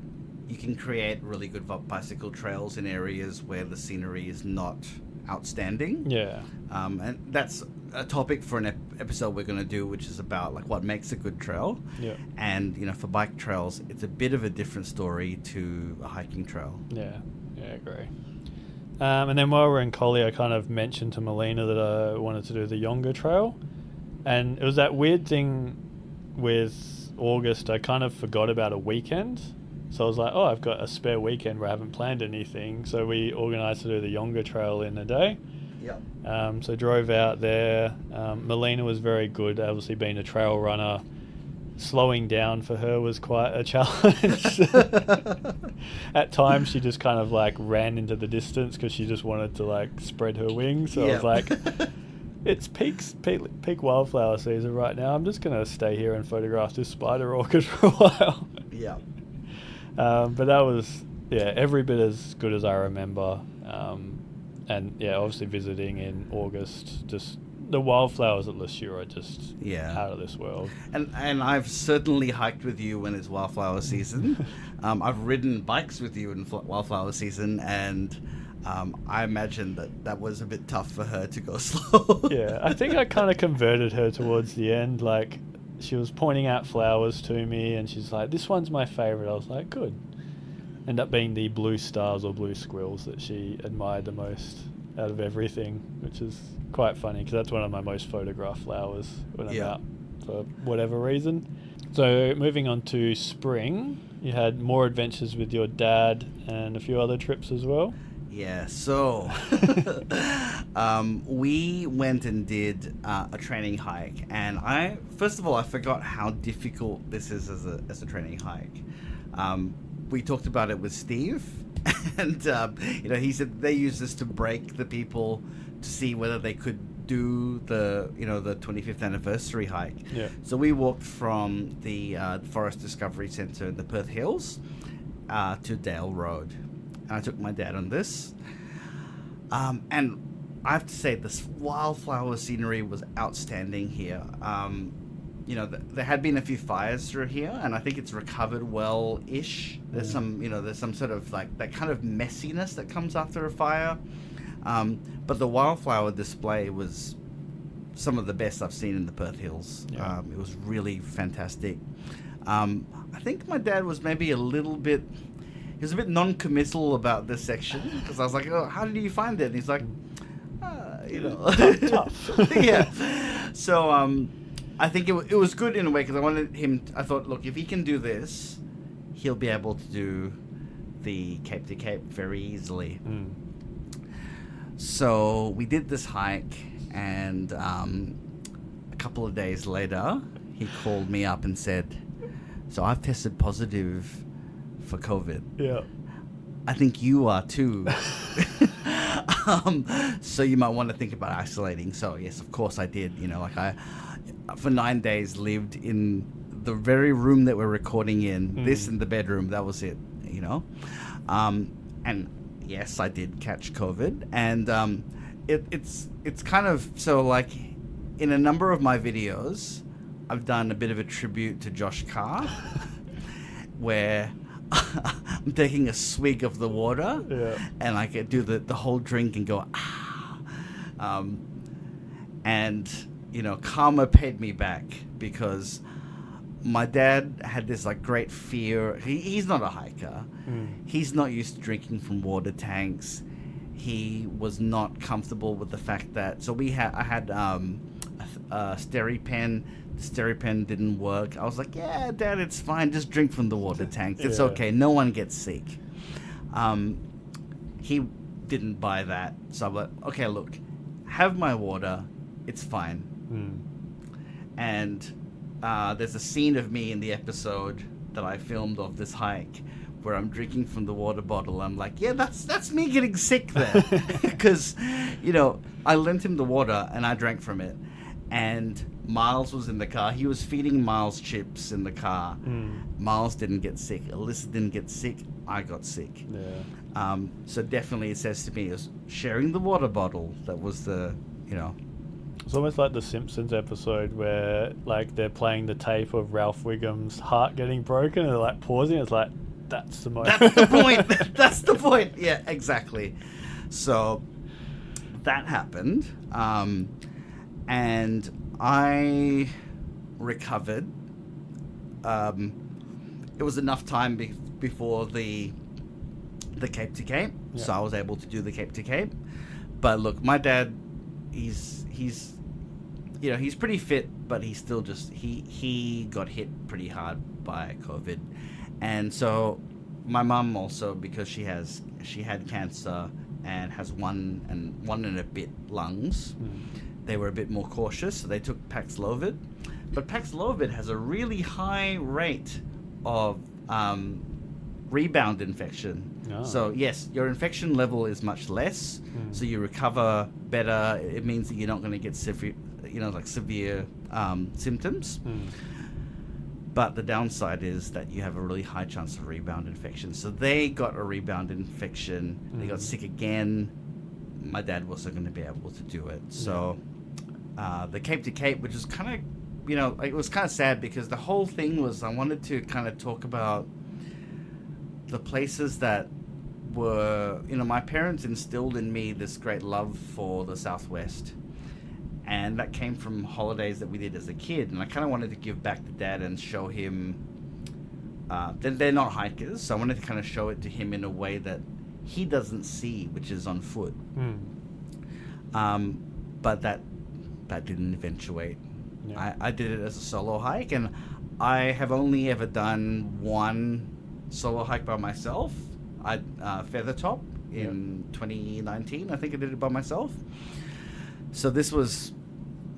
you can create really good bicycle trails in areas where the scenery is not outstanding. Yeah. And that's a topic for an episode we're going to do, which is about like what makes a good trail. Yeah. And for bike trails, it's a bit of a different story to a hiking trail. Yeah, I agree. And then while we're in Collie, I kind of mentioned to Melina that I wanted to do the Yonga Trail, and it was that weird thing with August. I kind of forgot about a weekend. So I was like, I've got a spare weekend where I haven't planned anything. So we organised to do the Yonga Trail in a day. Yep. So drove out there. Melina was very good, obviously being a trail runner. Slowing down for her was quite a challenge. At times she just kind of like ran into the distance because she just wanted to like spread her wings. So I was like, it's peak wildflower season right now. I'm just going to stay here and photograph this spider orchid for a while. Yeah. But that was, every bit as good as I remember. And obviously visiting in August, just the wildflowers at Le Sueur are just out of this world. And I've certainly hiked with you when it's wildflower season. I've ridden bikes with you in wildflower season, and I imagine that was a bit tough for her to go slow. Yeah, I think I kind of converted her towards the end. Like, she was pointing out flowers to me, and she's like, this one's my favourite. I was like, good. End up being the blue stars or blue squills that she admired the most out of everything, which is quite funny because that's one of my most photographed flowers when I'm out for whatever reason. So moving on to spring, you had more adventures with your dad and a few other trips as well. Yeah, so we went and did a training hike, and I forgot how difficult this is as a training hike. We talked about it with Steve, and he said they use this to break the people to see whether they could do the 25th anniversary hike. Yeah. So we walked from the Forest Discovery Centre in the Perth Hills to Dale Road. And I took my dad on this. And I have to say, this wildflower scenery was outstanding here. There had been a few fires through here, and I think it's recovered well-ish. There's some sort of like that kind of messiness that comes after a fire. But the wildflower display was some of the best I've seen in the Perth Hills. Yeah. It was really fantastic. I think my dad was maybe a bit non-committal about this section, because I was like, how did you find it? And he's like, tough. Yeah. So I think it was good in a way, because I thought, look, if he can do this, he'll be able to do the Cape to Cape very easily. So we did this hike, and a couple of days later, he called me up and said, so I've tested positive for COVID. Yeah. I think you are too. So you might want to think about isolating. So yes, of course I did. I for 9 days lived in the very room that we're recording in. This in the bedroom. That was it. And yes, I did catch COVID, and it's kind of so like in a number of my videos, I've done a bit of a tribute to Josh Carr, where I'm taking a swig of the water, and I can do the whole drink and go, and karma paid me back, because my dad had this like great fear. He's not a hiker. He's not used to drinking from water tanks. He was not comfortable with the fact that, so I had a SteriPen. The SteriPen didn't work. I was like, yeah, Dad, it's fine. Just drink from the water tanks. It's okay. No one gets sick. he didn't buy that. So I'm like, okay, look, have my water. It's fine. And there's a scene of me in the episode that I filmed of this hike where I'm drinking from the water bottle. I'm like, yeah, that's me getting sick there. Because, I lent him the water and I drank from it. And Miles was in the car. He was feeding Miles chips in the car. Miles didn't get sick. Alyssa didn't get sick. I got sick. Yeah. So definitely it says to me, is sharing the water bottle. That was the, It's almost like the Simpsons episode where, like, they're playing the tape of Ralph Wiggum's heart getting broken and they're, like, pausing. It's like, that's the moment. That's the point. That's the point. Yeah, exactly. So that happened. And I recovered. It was enough time before the Cape to Cape, so I was able to do the Cape to Cape. But look, my dad, he's pretty fit, but he's still just he got hit pretty hard by COVID, and so my mum also, because she had cancer and has one and a bit lungs. They were a bit more cautious, so they took Paxlovid. But Paxlovid has a really high rate of rebound infection. Oh. So yes, your infection level is much less, so you recover better. It means that you're not going to get severe symptoms. But the downside is that you have a really high chance of rebound infection. So they got a rebound infection. They got sick again. My dad wasn't going to be able to do it. So the Cape to Cape, which is kind of, it was kind of sad because the whole thing was I wanted to kind of talk about the places that were, my parents instilled in me this great love for the Southwest. And that came from holidays that we did as a kid. And I kind of wanted to give back to Dad and show him, they're not hikers, so I wanted to kind of show it to him in a way that he doesn't see, which is on foot. But that didn't eventuate. Yeah. I did it as a solo hike, and I have only ever done one solo hike by myself. Feathertop in 2019. I think I did it by myself. So this was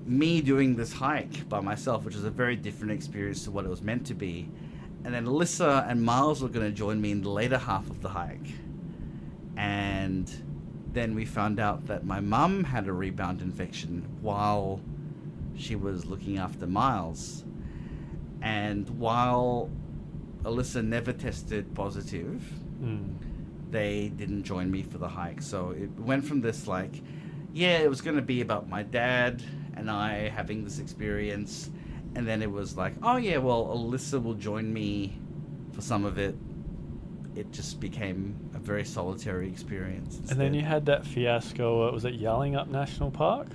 me doing this hike by myself, which is a very different experience to what it was meant to be. And then Alyssa and Miles were going to join me in the later half of the hike. And then we found out that my mum had a rebound infection while she was looking after Miles. And while Alyssa never tested positive, they didn't join me for the hike. So it went from this it was going to be about my dad and I having this experience. And then it was like, oh yeah, well, Alyssa will join me for some of it. It just became a very solitary experience instead. And then you had that fiasco, was it Yallingup National Park?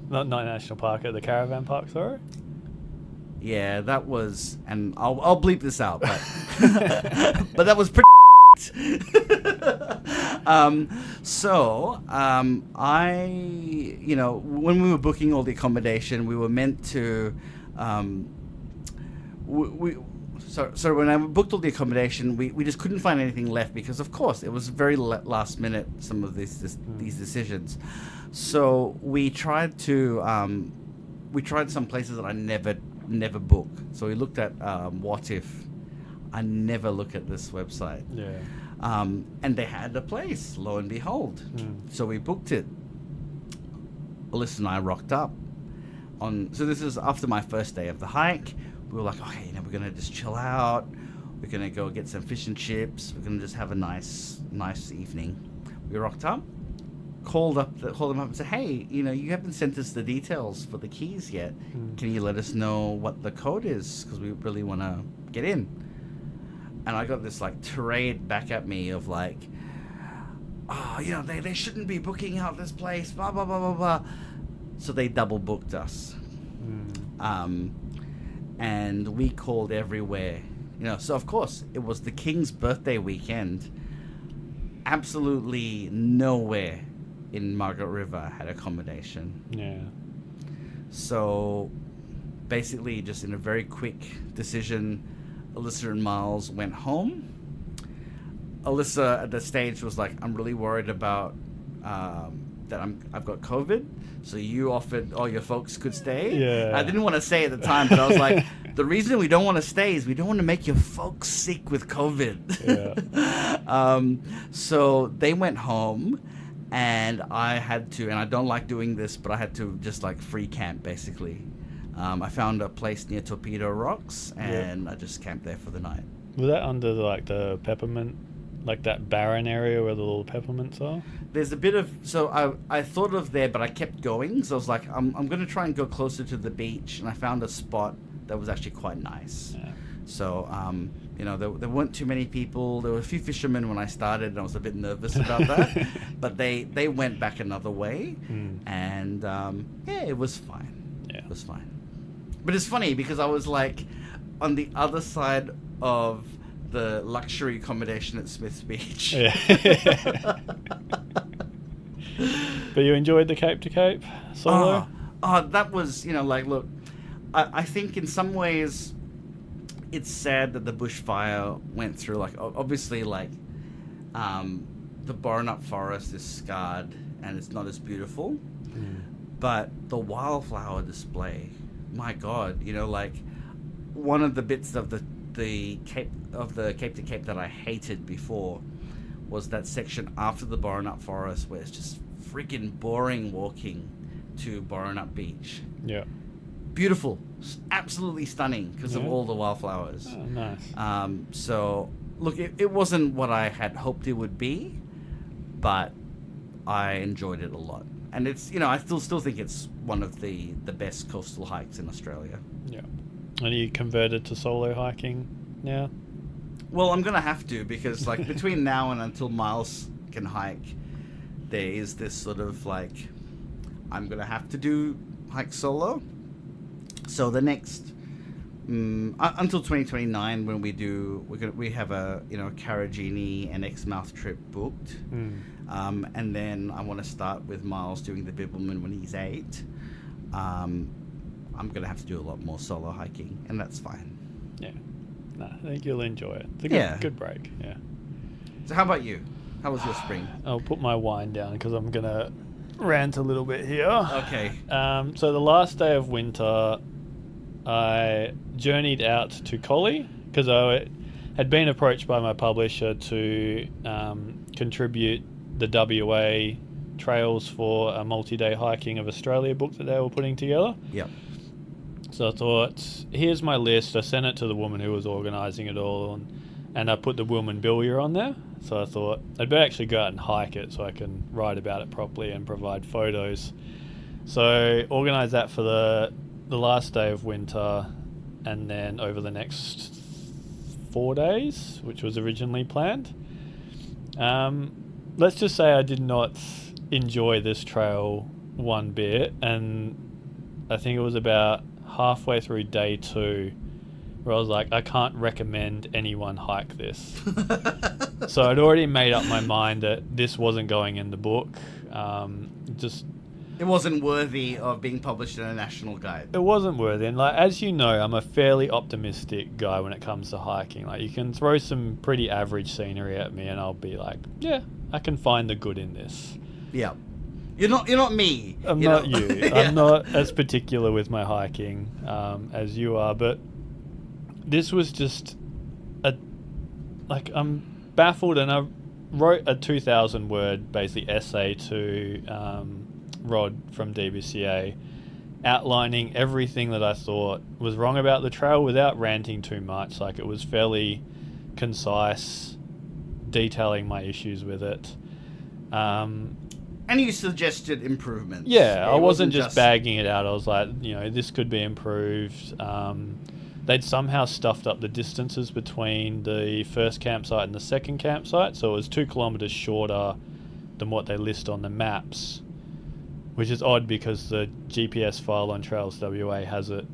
Not National Park, at the Caravan Park, sorry? Yeah, that was, and I'll bleep this out, but, but that was pretty when we were booking all the accommodation, we were meant to, So when I booked all the accommodation, we just couldn't find anything left because, of course, it was very last minute, some of these decisions. So we tried some places that I never book. So we looked at What If. I never look at this website. Yeah. And they had a place, lo and behold. So we booked it. Alyssa and I rocked up. So this is after my first day of the hike. We were like, okay, we're going to just chill out. We're going to go get some fish and chips. We're going to just have a nice evening. We rocked up, called them up and said, hey, you haven't sent us the details for the keys yet. Can you let us know what the code is? Because we really want to get in. And I got this tirade back at me of they shouldn't be booking out this place, blah, blah, blah, blah, blah. So they double booked us. And we called everywhere. So of course, it was the King's birthday weekend. Absolutely nowhere in Margaret River had accommodation. Yeah. So basically, just in a very quick decision, Alyssa and Miles went home. Alyssa at the stage was like, I'm really worried about that I've got COVID. So you offered all your folks could stay. Yeah. I didn't want to say at the time, but I was like, the reason we don't want to stay is we don't want to make your folks sick with COVID. Yeah. So they went home, and I had to, and I don't like doing this, but I had to just like free camp basically. I found a place near Torpedo Rocks, and I just camped there for the night. Was that under like the peppermint, like that barren area where the little peppermints are? There's a bit of, so I thought of there, but I kept going. So I was like, I'm going to try and go closer to the beach, and I found a spot that was actually quite nice. Yeah. So, you know, there weren't too many people. There were a few fishermen when I started, and I was a bit nervous about that. But they went back another way, and yeah, it was fine. Yeah. It was fine. But it's funny because I was like on the other side of the luxury accommodation at Smith's Beach. Yeah. But you enjoyed the Cape to Cape solo? That was, you know, like, look, I think in some ways it's sad that the bushfire went through. Like, obviously, like, the Borenup forest is scarred and it's not as beautiful. But the wildflower display, my God, you know, like, one of the bits of the Cape to Cape that I hated before was that section after the Borenup forest where it's just freaking boring walking to Borenup Beach. Yeah. Beautiful, absolutely stunning because of all the wildflowers. Oh, nice. So look, it wasn't what I had hoped it would be, but I enjoyed it a lot, and it's, you know, I still think it's one of the best coastal hikes in Australia. Yeah. And you converted to solo hiking now? Well, I'm gonna have to, because like between now and until Miles can hike, there is this sort of like, I'm gonna have to hike solo. So the next until 2029, when we have a, you know, Carragini and Exmouth trip booked, and then I want to start with Miles doing the Bibbulmun when he's 8. I'm gonna have to do a lot more solo hiking, and that's fine. Yeah. No, I think you'll enjoy it. It's a good break. Yeah. So how about you? How was your spring? I'll put my wine down because I'm gonna rant a little bit here. Okay. So the last day of winter, I journeyed out to Collie because I had been approached by my publisher to contribute the WA trails for a multi-day hiking of Australia book that they were putting together. Yep. So I thought, here's my list. I sent it to the woman who was organising it all, and I put the Wilman-Bilya on there. So I thought I'd better actually go out and hike it so I can write about it properly and provide photos. So organised that for the last day of winter, and then over the next 4 days, which was originally planned. Let's just say I did not enjoy this trail one bit, and I think it was about halfway through day 2 where I was like, I can't recommend anyone hike this. So I'd already made up my mind that this wasn't going in the book. It wasn't worthy of being published in a national guide. It wasn't worthy, and like, as you know, I'm a fairly optimistic guy when it comes to hiking. Like, you can throw some pretty average scenery at me and I'll be like, yeah, I can find the good in this. Yeah. You're not me. I'm not you. Yeah. I'm not as particular with my hiking as you are, but this was just I'm baffled, and I wrote a 2,000 word basically essay to Rod from DBCA outlining everything that I thought was wrong about the trail without ranting too much. Like, it was fairly concise, detailing my issues with it. And you suggested improvements. Yeah, I wasn't just bagging it out. I was like, you know, this could be improved. They'd somehow stuffed up the distances between the first campsite and the second campsite, so it was 2 kilometres shorter than what they list on the maps, which is odd because the GPS file on Trails WA has it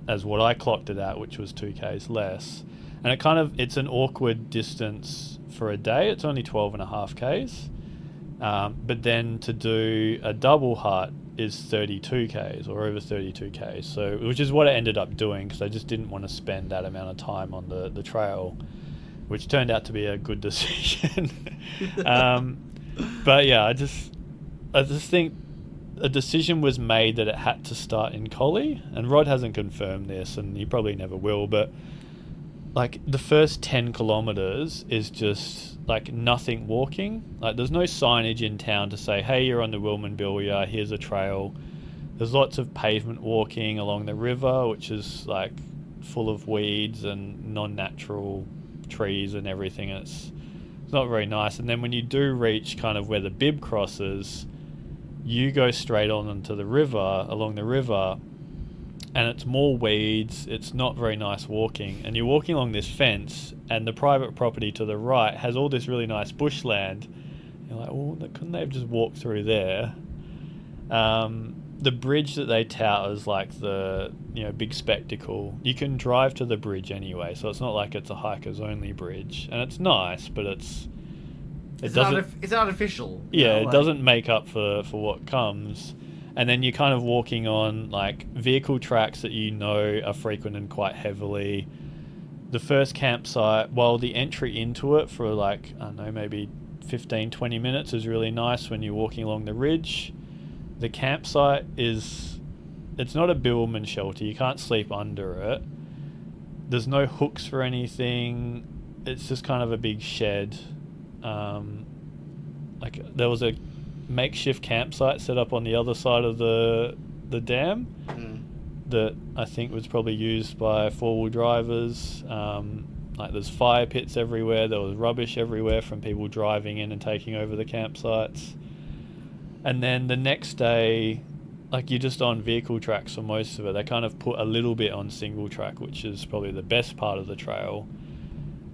as what I clocked it at, which was 2Ks less. And it's an awkward distance for a day. It's only 12.5 Ks. But then to do a double hut is 32 Ks or over 32 Ks. So, which is what I ended up doing because I just didn't want to spend that amount of time on the trail. which turned out to be a good decision. But yeah, I just think a decision was made that it had to start in Collie, and Rod hasn't confirmed this, and he probably never will, but like the first 10 kilometers is just like nothing walking. Like there's no signage in town to say, hey, you're on the Wilmanbilla, here's a trail. There's lots of pavement walking along the river, which is like full of weeds and non-natural trees and everything. It's not very nice. And then when you do reach kind of where the bib crosses, you go straight on into the river, along the river, and it's more weeds. It's not very nice walking. And you're walking along this fence, and the private property to the right has all this really nice bushland. You're like, well, couldn't they have just walked through there? The bridge that they tout is like the big spectacle. You can drive to the bridge anyway, so it's not like it's a hikers only bridge, and it's nice, but it's artificial. Yeah, it doesn't make up for what comes. And then you're kind of walking on like vehicle tracks that are frequented quite heavily. The first campsite, while the entry into it for like, I don't know, maybe 15-20 minutes is really nice when you're walking along the ridge. The campsite it's not a billman shelter. You can't sleep under it. There's no hooks for anything. It's just kind of a big shed. Like there was a makeshift campsite set up on the other side of the dam that I think was probably used by 4-wheel drivers. Like there's fire pits everywhere. There was rubbish everywhere from people driving in and taking over the campsites. And then the next day, like you're just on vehicle tracks for most of it. They kind of put a little bit on single track, which is probably the best part of the trail.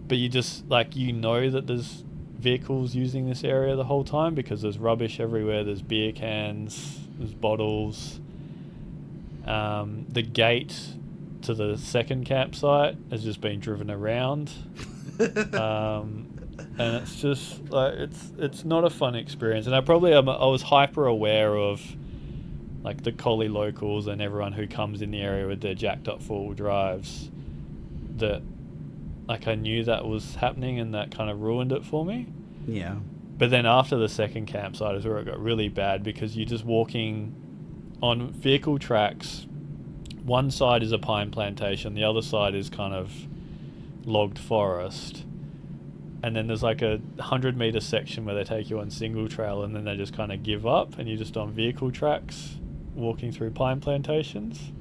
But you just that there's vehicles using this area the whole time because there's rubbish everywhere. There's beer cans, there's bottles. The gate to the second campsite has just been driven around. And it's just like it's not a fun experience. And I was hyper aware of like the Collie locals and everyone who comes in the area with their jacked up 4-wheel drives, that like I knew that was happening, and that kind of ruined it for me. Yeah. But then after the second campsite is where it got really bad, because you're just walking on vehicle tracks. One side is a pine plantation, the other side is kind of logged forest. And then there's like a 100-meter section where they take you on single trail, and then they just kind of give up, and you're just on vehicle tracks walking through pine plantations.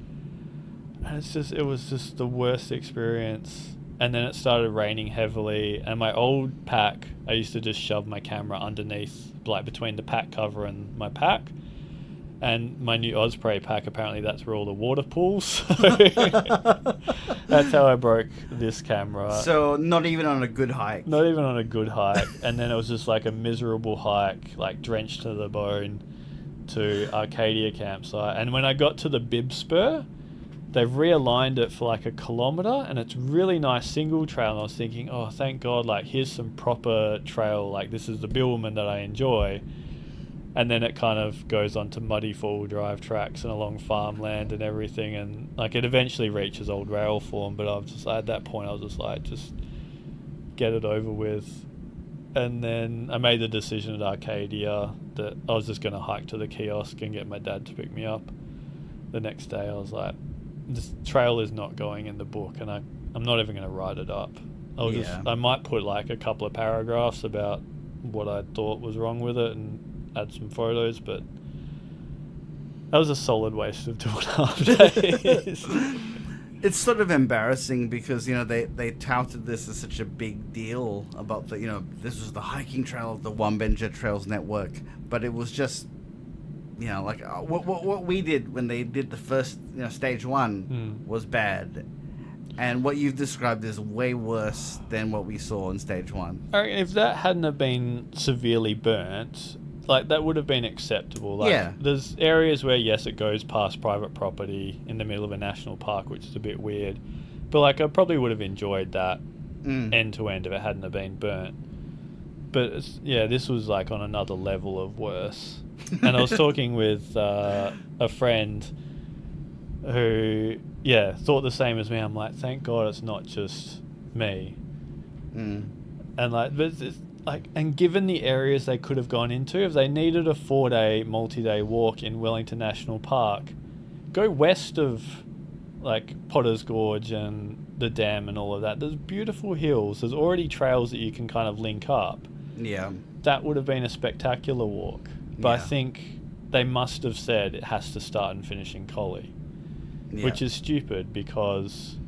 And it was just the worst experience. And then it started raining heavily, and my old pack, I used to just shove my camera underneath, like between the pack cover and my pack. And my new Osprey pack, apparently that's where all the water pools. That's how I broke this camera. So not even on a good hike. Not even on a good hike. And then it was just like a miserable hike, like drenched to the bone, to Arcadia campsite. And when I got to the Bib Spur, they've realigned it for like a kilometre, and it's really nice single trail. And I was thinking, oh, thank God, like here's some proper trail. Like this is the Billman that I enjoy. And then it kind of goes on to muddy 4-wheel drive tracks and along farmland and everything. And like it eventually reaches old rail form, but at that point I was just like, just get it over with. And then I made the decision at Arcadia that I was just going to hike to the kiosk and get my dad to pick me up. The next day I was like, this trail is not going in the book, and I'm not even going to write it up. I might put like a couple of paragraphs about what I thought was wrong with it and add some photos, but that was a solid waste of 2.5 days. It's sort of embarrassing because they touted this as such a big deal about the this was the hiking trail of the Wambenja Trails Network, but it was just like what we did when they did the first stage 1 was bad, and what you've described is way worse than what we saw in stage 1. I mean, if that hadn't have been severely burnt, like that would have been acceptable. Like, yeah. There's areas where yes, it goes past private property in the middle of a national park, which is a bit weird. But like I probably would have enjoyed that end to end if it hadn't have been burnt. But this was like on another level of worse. And I was talking with a friend who thought the same as me. I'm like, thank God it's not just me. And like, but it's like, and given the areas they could have gone into, if they needed a 4-day, multi-day walk in Wellington National Park, go west of like Potter's Gorge and the dam and all of that. There's beautiful hills. There's already trails that you can kind of link up. Yeah. That would have been a spectacular walk. But I think they must have said it has to start and finish in Collie, which is stupid because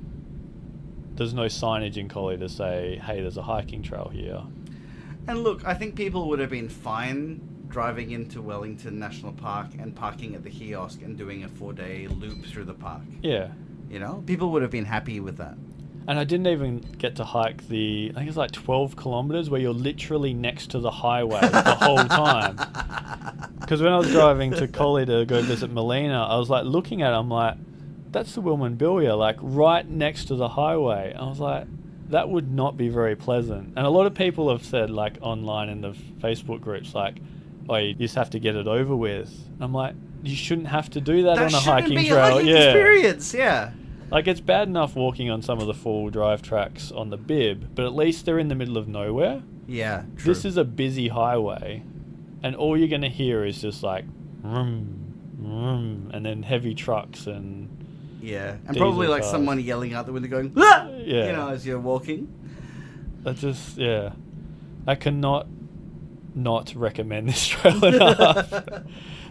there's no signage in Collie to say, hey, there's a hiking trail here. And look, I think people would have been fine driving into Wellington National Park and parking at the kiosk and doing a 4-day loop through the park. Yeah. You know, people would have been happy with that. And I didn't even get to hike I think it's like 12 kilometers where you're literally next to the highway the whole time. Because when I was driving to Collie to go visit Melina, I was like looking at it, I'm like, that's the Wilmanbillia, like right next to the highway. I was like, that would not be very pleasant. And a lot of people have said, like online in the Facebook groups, like, oh, you just have to get it over with. I'm like, you shouldn't have to do that on a hiking trail. A hiking experience, yeah. Like, it's bad enough walking on some of the four-wheel drive tracks on the bib, but at least they're in the middle of nowhere. Yeah, true. This is a busy highway, and all you're going to hear is just like, vroom, vroom, and then heavy trucks and... Yeah, and probably like cars. Someone yelling out the window going, ah! Yeah. You know, as you're walking. I cannot not recommend this trail enough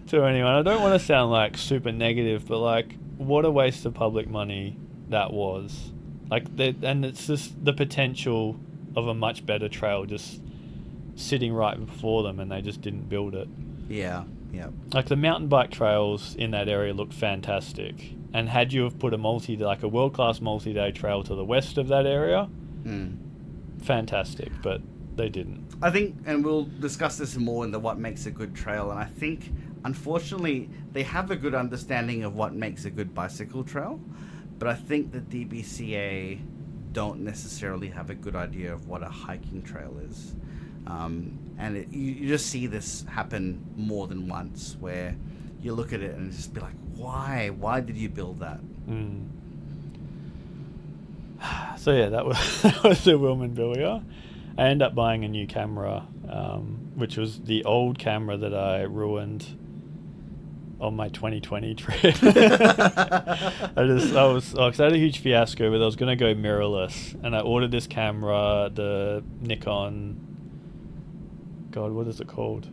to anyone. I don't want to sound like super negative, but like, what a waste of public money that was. Like, and it's just the potential of a much better trail just sitting right before them, and they just didn't build it. Yeah, yeah. Like, the mountain bike trails in that area looked fantastic. And had you have put a world-class multi-day trail to the west of that area, fantastic, but they didn't. I think, and we'll discuss this more in the what makes a good trail, and I think, unfortunately, they have a good understanding of what makes a good bicycle trail, but I think the DBCA don't necessarily have a good idea of what a hiking trail is. And you just see this happen more than once, where you look at it and just be like, why? Why did you build that? So yeah, that was the Wilmanbillia. I ended up buying a new camera, which was the old camera that I ruined on my 2020 trip. I had a huge fiasco, but I was going to go mirrorless, and I ordered this camera, the Nikon. God, what is it called?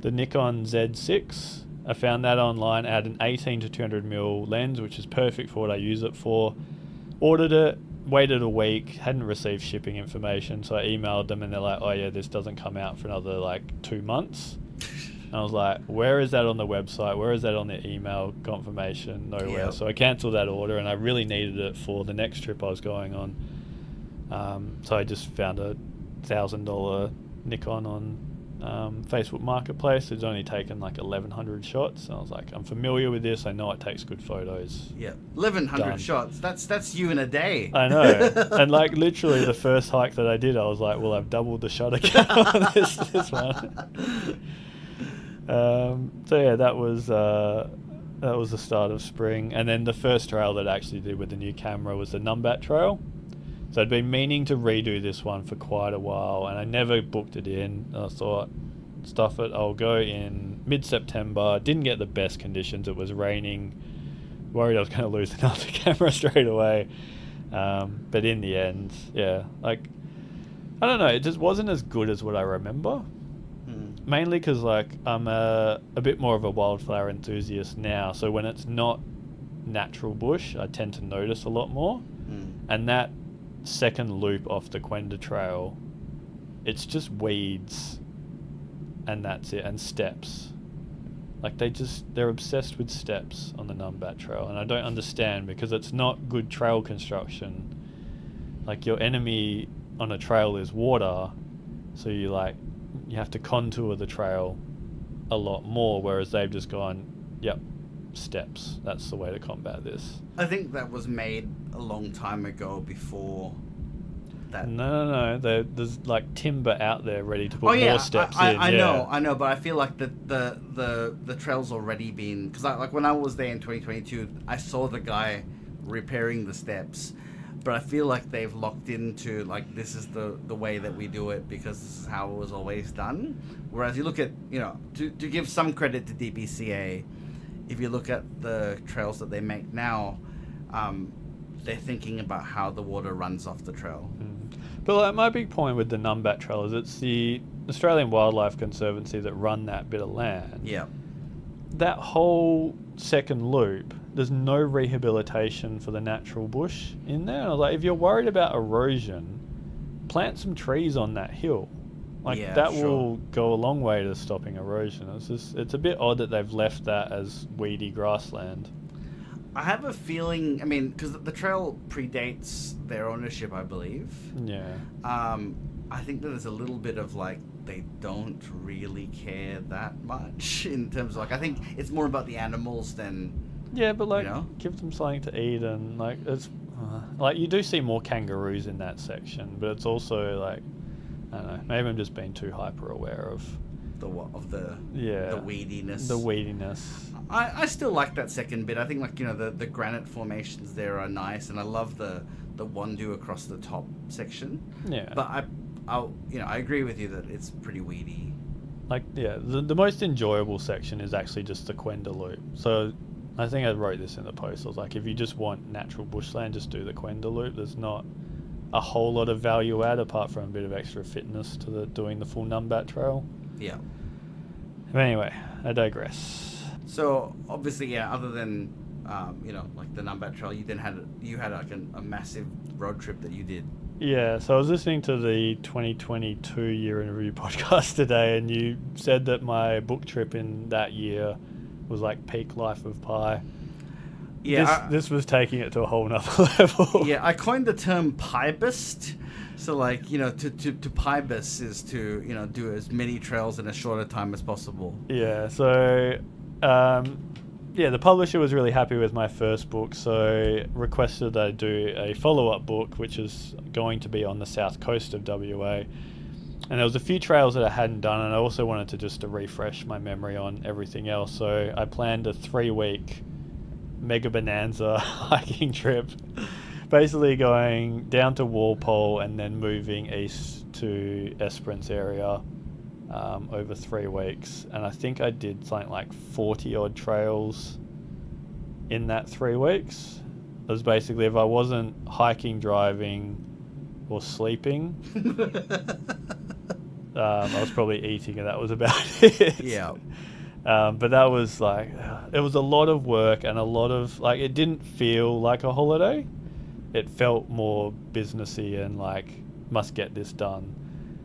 The Nikon Z6. I found that online. I had an 18 to 200mm lens, which is perfect for what I use it for. Ordered it, waited a week, hadn't received shipping information, so I emailed them and they're like, oh yeah, this doesn't come out for another like 2 months. And I was like, where is that on the website? Where is that on the email confirmation? Nowhere. Yep. So I cancelled that order, and I really needed it for the next trip I was going on. So I just found a $1,000 Nikon on Facebook Marketplace. It's only taken like 1,100 shots. And I was like, I'm familiar with this. I know it takes good photos. Yeah, 1,100 shots. That's you in a day. I know. And like literally the first hike that I did, I was like, well, I've doubled the shutter count on this one. So yeah, that was the start of spring. And then the first trail that I actually did with the new camera was the Numbat Trail. So I'd been meaning to redo this one for quite a while, and I never booked it in. I thought, stuff it, I'll go in mid-September. Didn't get the best conditions. It was raining. Worried I was going to lose another camera straight away. But in the end, yeah, like, I don't know, it just wasn't as good as what I remember. Mainly because, like, I'm a bit more of a wildflower enthusiast now, so when it's not natural bush, I tend to notice a lot more. And that second loop off the Quenda Trail, it's just weeds and that's it, and steps. Like, they're obsessed with steps on the Numbat Trail, and I don't understand, because it's not good trail construction. Like, your enemy on a trail is water, so you have to contour the trail a lot more, whereas they've just gone, yep, steps, that's the way to combat this. I think that was made a long time ago before that. No. There's like timber out there ready to put more steps in. I know, but I feel like the trail's already been, because like when I was there in 2022, I saw the guy repairing the steps. but I feel like they've locked into like this is the way that we do it because this is how it was always done. Whereas you look at, you know, to give some credit to DPCA, if you look at the trails that they make now, they're thinking about how the water runs off the trail. But like, my big point with the Numbat Trail is it's the Australian Wildlife Conservancy that run that bit of land. Yeah. That whole second loop, there's no rehabilitation for the natural bush in there. And I was like, if you're worried about erosion, plant some trees on that hill. Like, that will go a long way to stopping erosion. It's a bit odd that they've left that as weedy grassland. I have a feeling, I mean, because the trail predates their ownership, I believe. Yeah. I think that there's a little bit of like, they don't really care that much in terms of like, I think it's more about the animals than... Yeah, but like, you know? give them something to eat, and like, it's like, you do see more kangaroos in that section, but it's also like, I don't know, maybe I'm just being too hyper aware of the weediness. The weediness. I still like that second bit. I think, like, you know, the granite formations there are nice, and I love the Wandoo across the top section. Yeah. But I agree with you that it's pretty weedy. Like, yeah, the most enjoyable section is actually just the Quenda Loop. So I think I wrote this in the post. I was like, if you just want natural bushland, just do the Quenda Loop. There's not a whole lot of value add apart from a bit of extra fitness to doing the full Numbat Trail. Yeah. But anyway, I digress. So obviously, yeah, other than you know, like the Numbat Trail, you had like a massive road trip that you did. Yeah, so I was listening to the 2022 Year in Review podcast today, and you said that my book trip in that year was like peak Life of Pi. Yeah, this was taking it to a whole nother level. Yeah, I coined the term Pibist. So, like, you know, to Pibus is to, you know, do as many trails in a shorter time as possible. Yeah, so, the publisher was really happy with my first book, so requested that I do a follow-up book, which is going to be on the south coast of WA. And there was a few trails that I hadn't done, and I also wanted to just to refresh my memory on everything else. So I planned a 3-week mega bonanza hiking trip. Basically going down to Walpole and then moving east to Esperance area over 3 weeks. And I think I did something like 40 odd trails in that 3 weeks. It was basically, if I wasn't hiking, driving or sleeping, I was probably eating, and that was about it. Yeah. But that was like, it was a lot of work and a lot of, like, it didn't feel like a holiday. It felt more businessy and like, must get this done.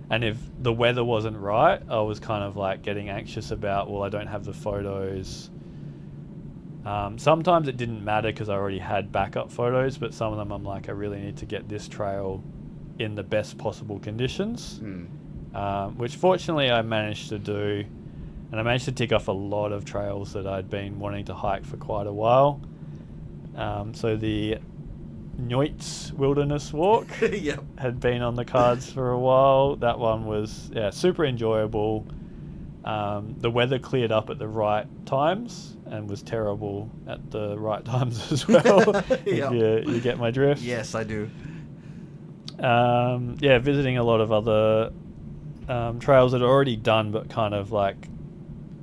And if the weather wasn't right, I was kind of like getting anxious about, well, I don't have the photos. Sometimes it didn't matter because I already had backup photos, but some of them I'm like, I really need to get this trail in the best possible conditions, which fortunately I managed to do. And I managed to tick off a lot of trails that I'd been wanting to hike for quite a while. So the Noits Wilderness Walk yep. had been on the cards for a while. That one was super enjoyable. The weather cleared up at the right times and was terrible at the right times as well. Yep. If you get my drift. Yes, I do. Visiting a lot of other trails that are already done, but kind of like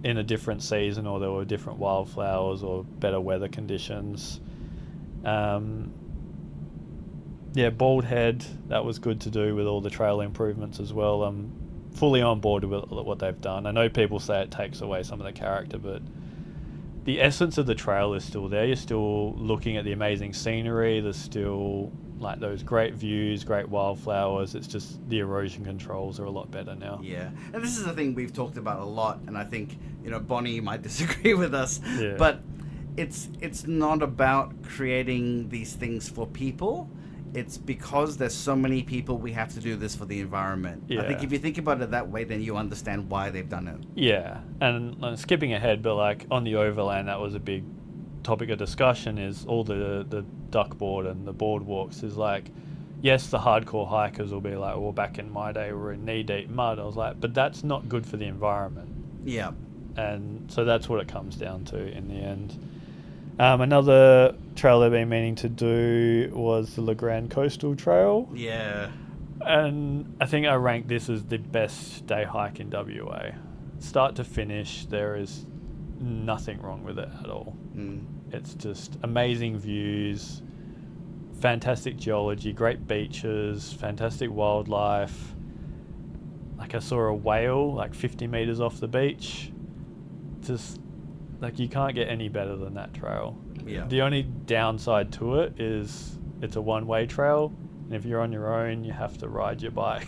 in a different season, or there were different wildflowers or better weather conditions. Bald Head, that was good to do with all the trail improvements as well. I'm fully on board with what they've done. I know people say it takes away some of the character, but the essence of the trail is still there. You're still looking at the amazing scenery. There's still like those great views, great wildflowers. It's just the erosion controls are a lot better now. Yeah, and this is a thing we've talked about a lot, and I think, you know, Bonnie might disagree with us, yeah. But it's not about creating these things for people. It's because there's so many people, we have to do this for the environment. Yeah. I think if you think about it that way, then you understand why they've done it. Yeah, and skipping ahead, but like on the overland, that was a big topic of discussion, is all the duck board and the boardwalks is like, yes, the hardcore hikers will be like, well, back in my day we were in knee-deep mud. I was like, but that's not good for the environment. Yeah. And so that's what it comes down to in the end. Another trail they've been meaning to do was the Le Grand Coastal Trail. Yeah. And I think I rank this as the best day hike in WA. Start to finish, there is nothing wrong with it at all. It's just amazing views, fantastic geology, great beaches, fantastic wildlife. Like I saw a whale like 50 meters off the beach. Just like you can't get any better than that trail. Yeah. The only downside to it is it's a one-way trail, and if you're on your own, you have to ride your bike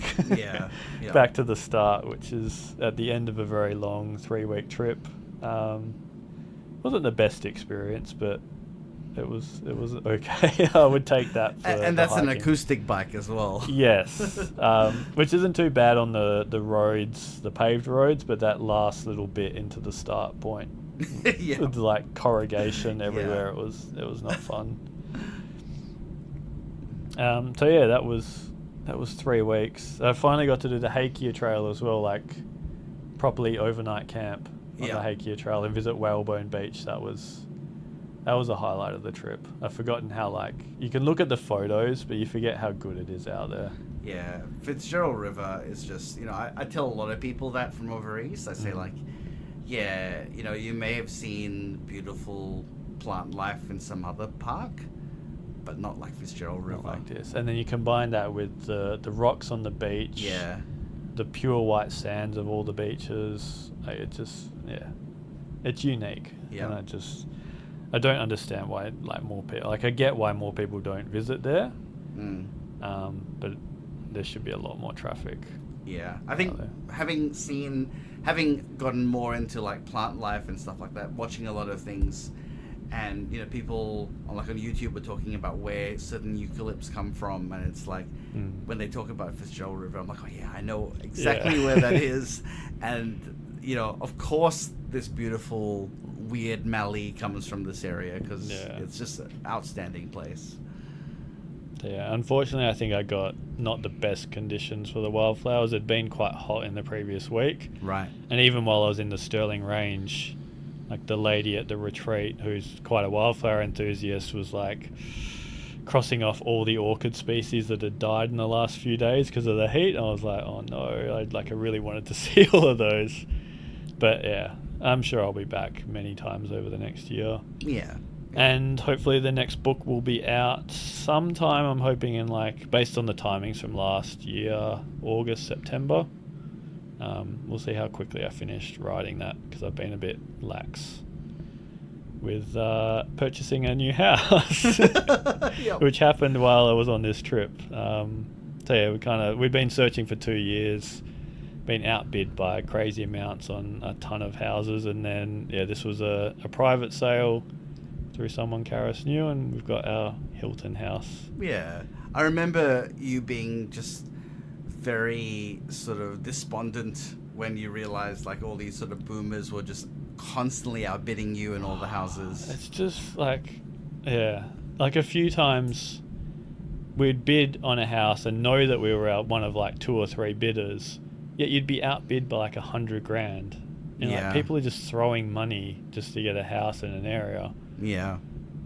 back to the start, which is at the end of a very long 3-week trip. Wasn't the best experience, but it was okay. I would take that for and that's hiking. an acoustic bike as well. Yes, which isn't too bad on the roads, the paved roads, but that last little bit into the start point with like corrugation everywhere, it was not fun. So yeah, that was 3 weeks. I finally got to do the Hakea Trail as well, like properly overnight camp on the Hakea Trail and visit Whalebone Beach. That was a highlight of the trip. I've forgotten how, like, you can look at the photos, but you forget how good it is out there. Yeah, Fitzgerald River is just, I tell a lot of people that from over east. I say, like, yeah, you may have seen beautiful plant life in some other park, but not like Fitzgerald River. Not like this. And then you combine that with the rocks on the beach. Yeah. The pure white sands of all the beaches. It's unique. Yeah. And I don't understand why, like, more people, like, I get why more people don't visit there, but there should be a lot more traffic. Yeah, I think having gotten more into like plant life and stuff like that, watching a lot of things, and people on YouTube were talking about where certain eucalypts come from, and it's like when they talk about Fitzgerald River, I'm like, oh yeah, I know exactly where that is, and of course this beautiful weird mallee comes from this area because it's just an outstanding place. Yeah, unfortunately I think I got not the best conditions for the wildflowers. It'd been quite hot in the previous week. Right. And even while I was in the Stirling Range, like the lady at the retreat who's quite a wildflower enthusiast was like crossing off all the orchid species that had died in the last few days because of the heat. And I was like, oh no, I really wanted to see all of those. But yeah, I'm sure I'll be back many times over the next year. Yeah. And hopefully the next book will be out sometime, I'm hoping in based on the timings from last year, August, September. We'll see how quickly I finished writing that because I've been a bit lax with purchasing a new house, which happened while I was on this trip. So yeah, we'd been searching for 2 years, been outbid by crazy amounts on a ton of houses, and then this was a private sale through someone Karis knew, and we've got our Hilton house. Yeah, I remember you being just very sort of despondent when you realized all these sort of boomers were just constantly outbidding you in all the houses. It's just a few times we'd bid on a house and know that we were one of 2 or 3 bidders, yet you'd be outbid by $100,000. And people are just throwing money just to get a house in an area. Yeah.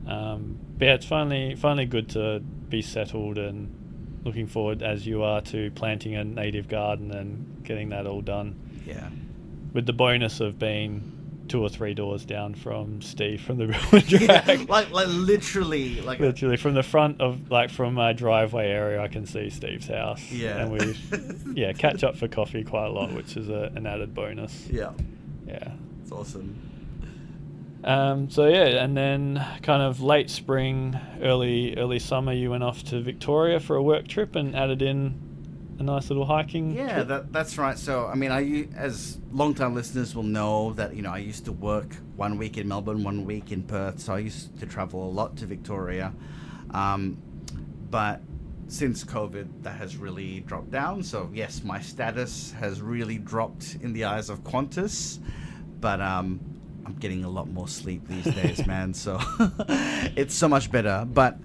But yeah, it's finally good to be settled and looking forward, as you are, to planting a native garden and getting that all done. Yeah. With the bonus of being 2 or 3 doors down from Steve from the Ruin Drag. Literally from the front of from my driveway area I can see Steve's house. Yeah. And we catch up for coffee quite a lot, which is an added bonus. Yeah. Yeah. It's awesome. So yeah, and then kind of late spring, early summer, you went off to Victoria for a work trip and added in a nice little hiking trip. That's right. So I mean, as long-time listeners will know that I used to work 1 week in Melbourne, 1 week in Perth, so I used to travel a lot to Victoria, but since COVID that has really dropped down. So yes, my status has really dropped in the eyes of Qantas, but I'm getting a lot more sleep these days, man. So it's so much better. But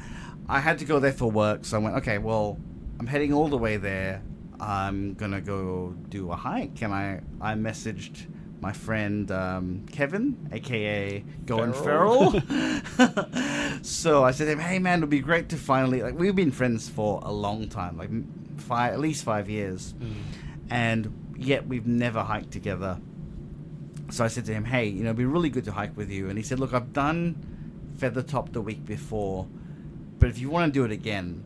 I had to go there for work, so I went, okay, well, I'm heading all the way there. I'm gonna go do a hike, and I messaged my friend Kevin, aka Going Feral. So I said to him, hey man, it'd be great to finally, like, we've been friends for a long time, like at least 5 years, and yet we've never hiked together. So I said to him, hey, you know, it'd be really good to hike with you. And he said, look, I've done Feathertop the week before, but if you want to do it again,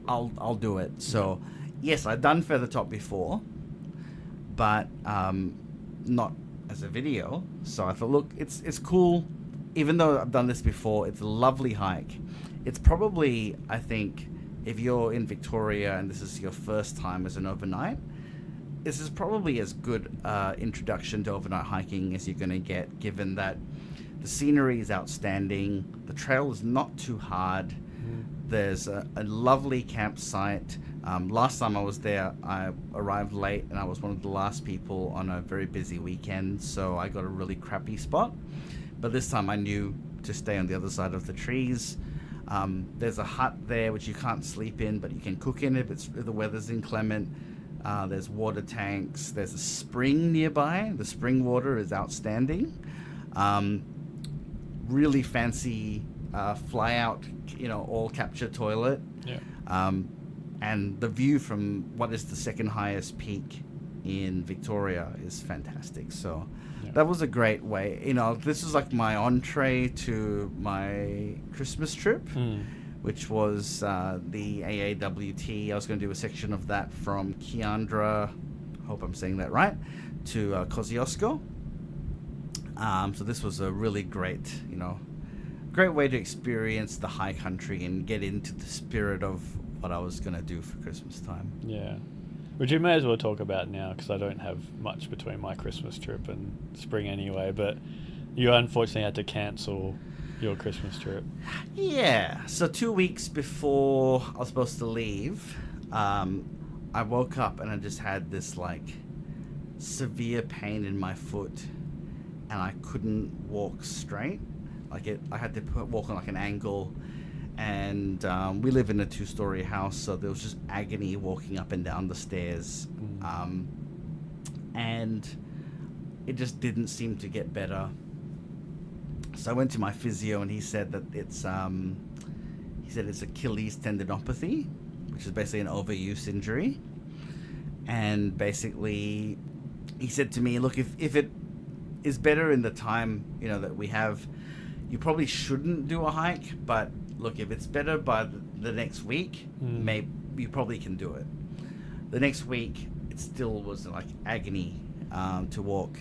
I'll do it. So yes, I've done Feathertop before, but not as a video. So I thought, look, it's cool. Even though I've done this before, it's a lovely hike. It's probably, I think, if you're in Victoria and this is your first time as an overnight, this is probably as good introduction to overnight hiking as you're going to get, given that the scenery is outstanding, the trail is not too hard, there's a lovely campsite. Last time I was there, I arrived late and I was one of the last people on a very busy weekend, so I got a really crappy spot. But this time I knew to stay on the other side of the trees. There's a hut there which you can't sleep in, but you can cook in if the weather's inclement. There's water tanks. There's a spring nearby. The spring water is outstanding. Really fancy fly-out, all capture toilet. Yeah. And the view from what is the second highest peak in Victoria is fantastic. So that was a great way. This is like my entree to my Christmas trip, which was the AAWT. I was going to do a section of that from Kiandra, hope I'm saying that right, to Kosciuszko. So this was a really great way to experience the high country and get into the spirit of what I was going to do for Christmas time. Yeah. Which you may as well talk about now, because I don't have much between my Christmas trip and spring anyway, but you unfortunately had to cancel your Christmas trip. Yeah. So 2 weeks before I was supposed to leave, I woke up and I just had this severe pain in my foot, and I couldn't walk straight. I had to walk on an angle, and we live in a 2-story house, so there was just agony walking up and down the stairs, and it just didn't seem to get better. So I went to my physio, and he said that it's Achilles tendinopathy, which is basically an overuse injury. And basically, he said to me, look, if it is better in the time that we have, you probably shouldn't do a hike, but look, if it's better by the next week, maybe you probably can do it. The next week, it still was agony to walk,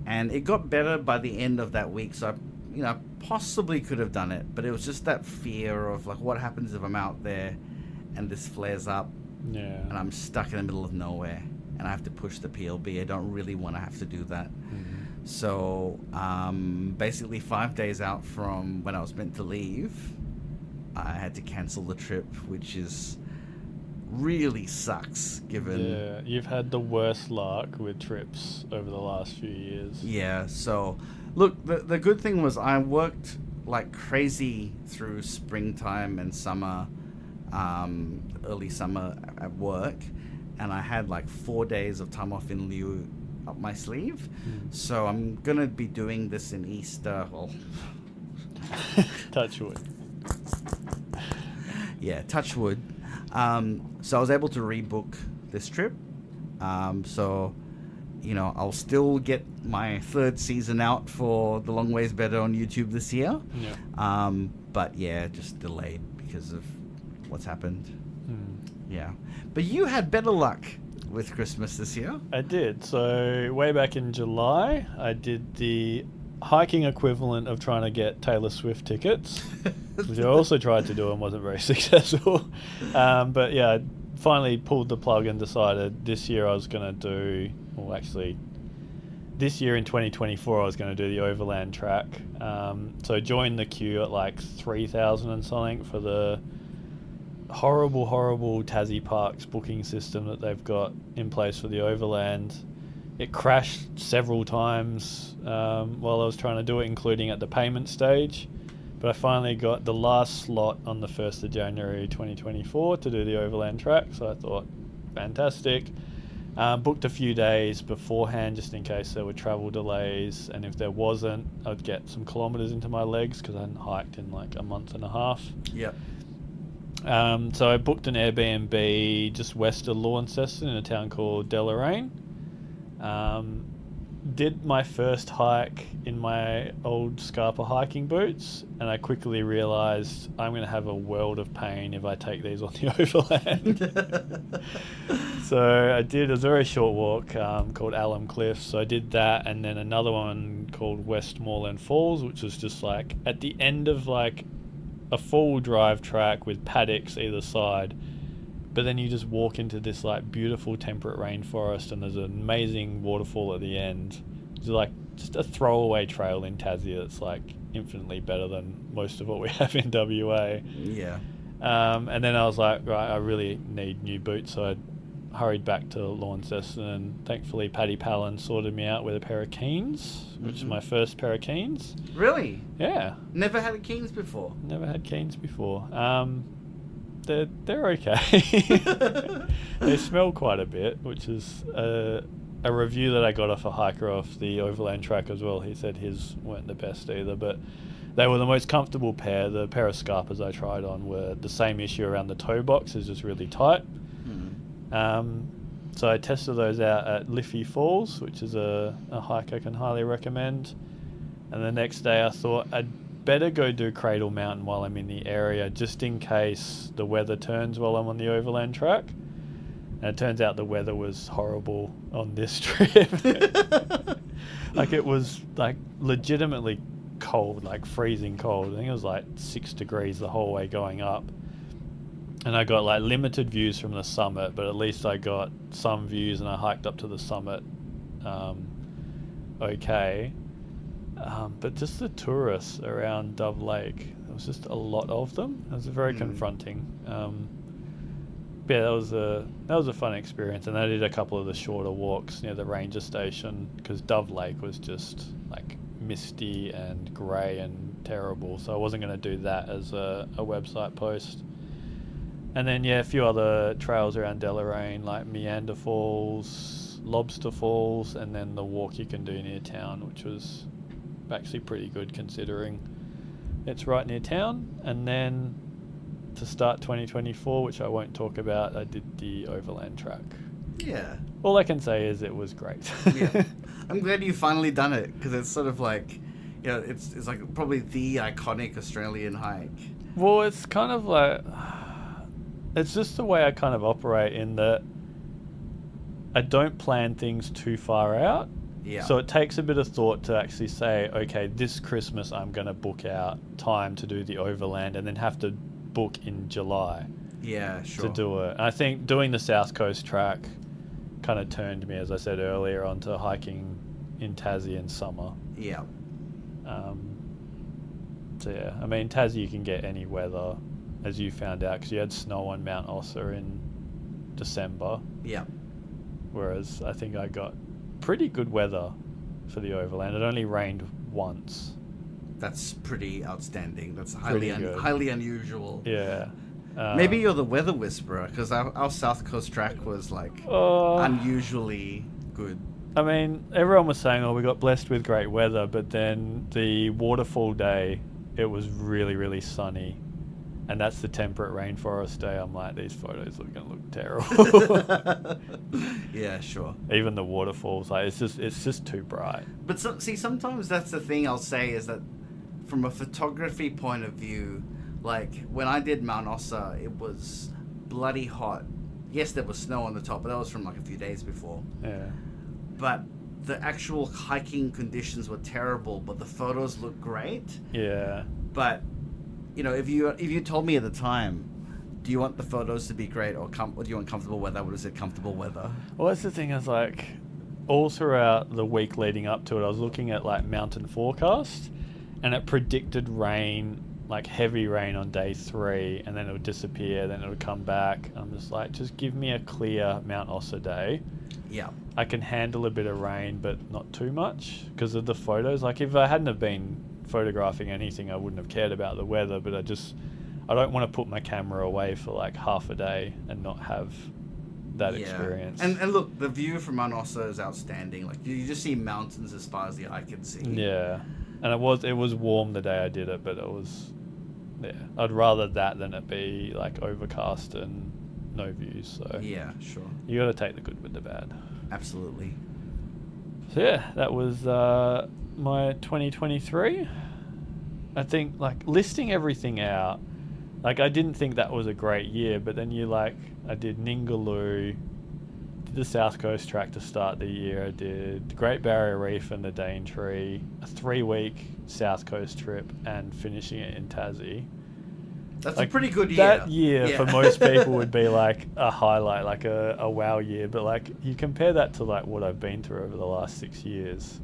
and it got better by the end of that week. So I possibly could have done it, but it was just that fear of what happens if I'm out there and this flares up, and I'm stuck in the middle of nowhere and I have to push the PLB. I don't really want to have to do that. So basically 5 days out from when I was meant to leave, I had to cancel the trip, which is really sucks given... Yeah, you've had the worst luck with trips over the last few years. Yeah, so look, the good thing was I worked like crazy through springtime and summer, early summer at work, and I had 4 days of time off in lieu up my sleeve. So I'm gonna be doing this in Easter. Well, touch wood. Yeah, touch wood. So I was able to rebook this trip. So I'll still get my 3rd season out for The Long Ways Better on YouTube this year. Yeah. But yeah, just delayed because of what's happened. Yeah. But you had better luck with Christmas this year. I did. So way back in July, I did the hiking equivalent of trying to get Taylor Swift tickets, which I also tried to do and wasn't very successful. But yeah, I finally pulled the plug and decided this year I was going to do, well actually this year in 2024 I was going to do the Overland Track. So joined the queue at 3,000 and something for the horrible Tassie Parks booking system that they've got in place for the Overland. It crashed several times while I was trying to do it, including at the payment stage. But I finally got the last slot on the 1st of January 2024 to do the Overland Track, so I thought, fantastic. Booked a few days beforehand just in case there were travel delays, and if there wasn't, I'd get some kilometers into my legs because I hadn't hiked in like a month and a half. Yep. So I booked an Airbnb just west of Launceston in a town called Deloraine. Did my first hike in my old Scarpa hiking boots, and I quickly realised I'm going to have a world of pain if I take these on the overland. So I did a very short walk called Alum Cliffs. So I did that, and then another one called Westmoreland Falls, which was just like at the end of like a full drive track with paddocks either side. But then you just walk into this like beautiful temperate rainforest, and there's an amazing waterfall at the end. It's like just a throwaway trail in Tassie that's like infinitely better than most of what we have in WA. Yeah. And then I was like, right, I really need new boots, so I hurried back to Launceston, and thankfully Paddy Palin sorted me out with a pair of Keens, which is my first pair of Keens. Really? Yeah. Never had a Keens before? Never had Keens before. They're okay. They smell quite a bit, which is a review that I got off a hiker off the overland track as well. He said his weren't the best either, but they were the most comfortable pair. The pair of Scarpas I tried on were the same issue around the toe box, is just really tight. So I tested those out at Liffey Falls, which is a hike I can highly recommend. And the next day I thought I'd better go do Cradle Mountain while I'm in the area, just in case the weather turns while I'm on the overland track. And it turns out the weather was horrible on this trip. Like it was like legitimately cold, like freezing cold. I think it was like 6 degrees the whole way going up. And I got like limited views from the summit, but at least I got some views, and I hiked up to the summit okay. But just the tourists around Dove Lake, there was just a lot of them. It was very confronting. Yeah, that was a fun experience, and I did a couple of the shorter walks near the ranger station because Dove Lake was just like misty and grey and terrible, so I wasn't going to do that as a website post. And then a few other trails around Deloraine, like Meander Falls, Lobster Falls, and then the walk you can do near town, which was actually pretty good considering it's right near town. And then to start 2024, which I won't talk about, I did the overland track. Yeah. All I can say is it was great. Yeah. I'm glad you've finally done it, because it's sort of like, it's like probably the iconic Australian hike. Well, it's kind of like, it's just the way I kind of operate, in that I don't plan things too far out. Yeah. So it takes a bit of thought to actually say, okay, this Christmas I'm going to book out time to do the overland, and then have to book in July. Yeah, sure. To do it. I think doing the South Coast track kind of turned me, as I said earlier, onto hiking in Tassie in summer. Yeah. So yeah, I mean, Tassie you can get any weather, as you found out, because you had snow on Mount Ossa in December. Yeah. Whereas I think I got pretty good weather for the overland. It only rained once. That's pretty outstanding. That's highly unusual. Yeah. Maybe you're the weather whisperer, because our South Coast track was like unusually good. I mean, everyone was saying, we got blessed with great weather, but then the waterfall day, it was really, really sunny. And that's the temperate rainforest day. I'm like, these photos are going to look terrible. Yeah, sure. Even the waterfalls, like it's just too bright. But sometimes that's the thing I'll say, is that from a photography point of view, like when I did Mount Ossa, it was bloody hot. Yes, there was snow on the top, but that was from like a few days before. Yeah. But the actual hiking conditions were terrible, but the photos looked great. Yeah. But if you told me at the time, do you want the photos to be great or do you want comfortable weather? I would have said comfortable weather. Well, that's the thing, is like all throughout the week leading up to it, I was looking at like mountain forecast, and it predicted rain, like heavy rain on day 3, and then it would disappear, then it would come back. I'm just like, just give me a clear Mount Ossa day. Yeah. I can handle a bit of rain, but not too much because of the photos. Like if I hadn't have been photographing anything, I wouldn't have cared about the weather, but I don't want to put my camera away for like half a day and not have that experience. And look, the view from Mount Ossa is outstanding. Like you just see mountains as far as the eye can see. Yeah, and it was warm the day I did it, but it was, I'd rather that than it be like overcast and no views. So yeah, sure. You got to take the good with the bad. Absolutely. So yeah, that was my 2023. I think like listing everything out, like I didn't think that was a great year, but then I did Ningaloo, did the South Coast track to start the year, I did the Great Barrier Reef and the Daintree, a 3-week South Coast trip, and finishing it in Tassie. That's like, a pretty good year. That year for most people would be like a highlight, like a wow year. But like you compare that to like what I've been through over the last 6 years,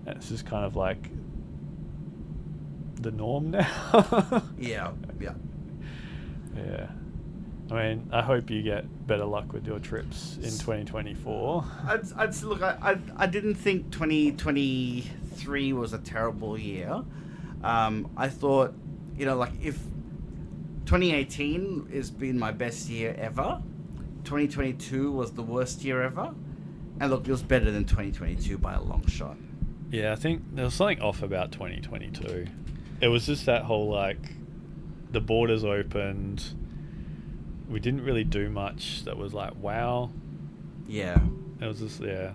and it's just kind of like the norm now. Yeah. I mean, I hope you get better luck with your trips in 2024. Look, I didn't think 2023 was a terrible year. I thought, like if 2018 has been my best year ever, 2022 was the worst year ever, and look, it was better than 2022 by a long shot. Yeah, I think there was something off about 2022. It was just that whole like the borders opened. We didn't really do much that was like wow. Yeah. It was just I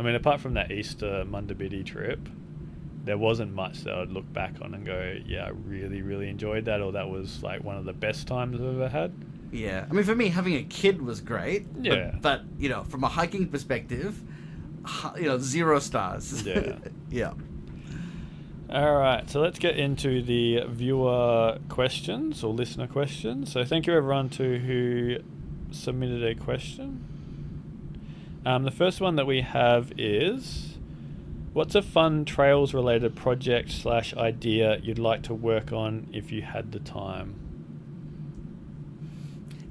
mean, apart from that Easter Mundabiddi trip, there wasn't much that I'd look back on and go, yeah, I really, really enjoyed that, or that was like one of the best times I've ever had. Yeah. I mean, for me, having a kid was great. Yeah. But from a hiking perspective, 0 stars. Yeah. Yeah. All right, so let's get into the viewer questions or listener questions. So thank you everyone who submitted a question. The first one that we have is, what's a fun trails related project / idea you'd like to work on if you had the time?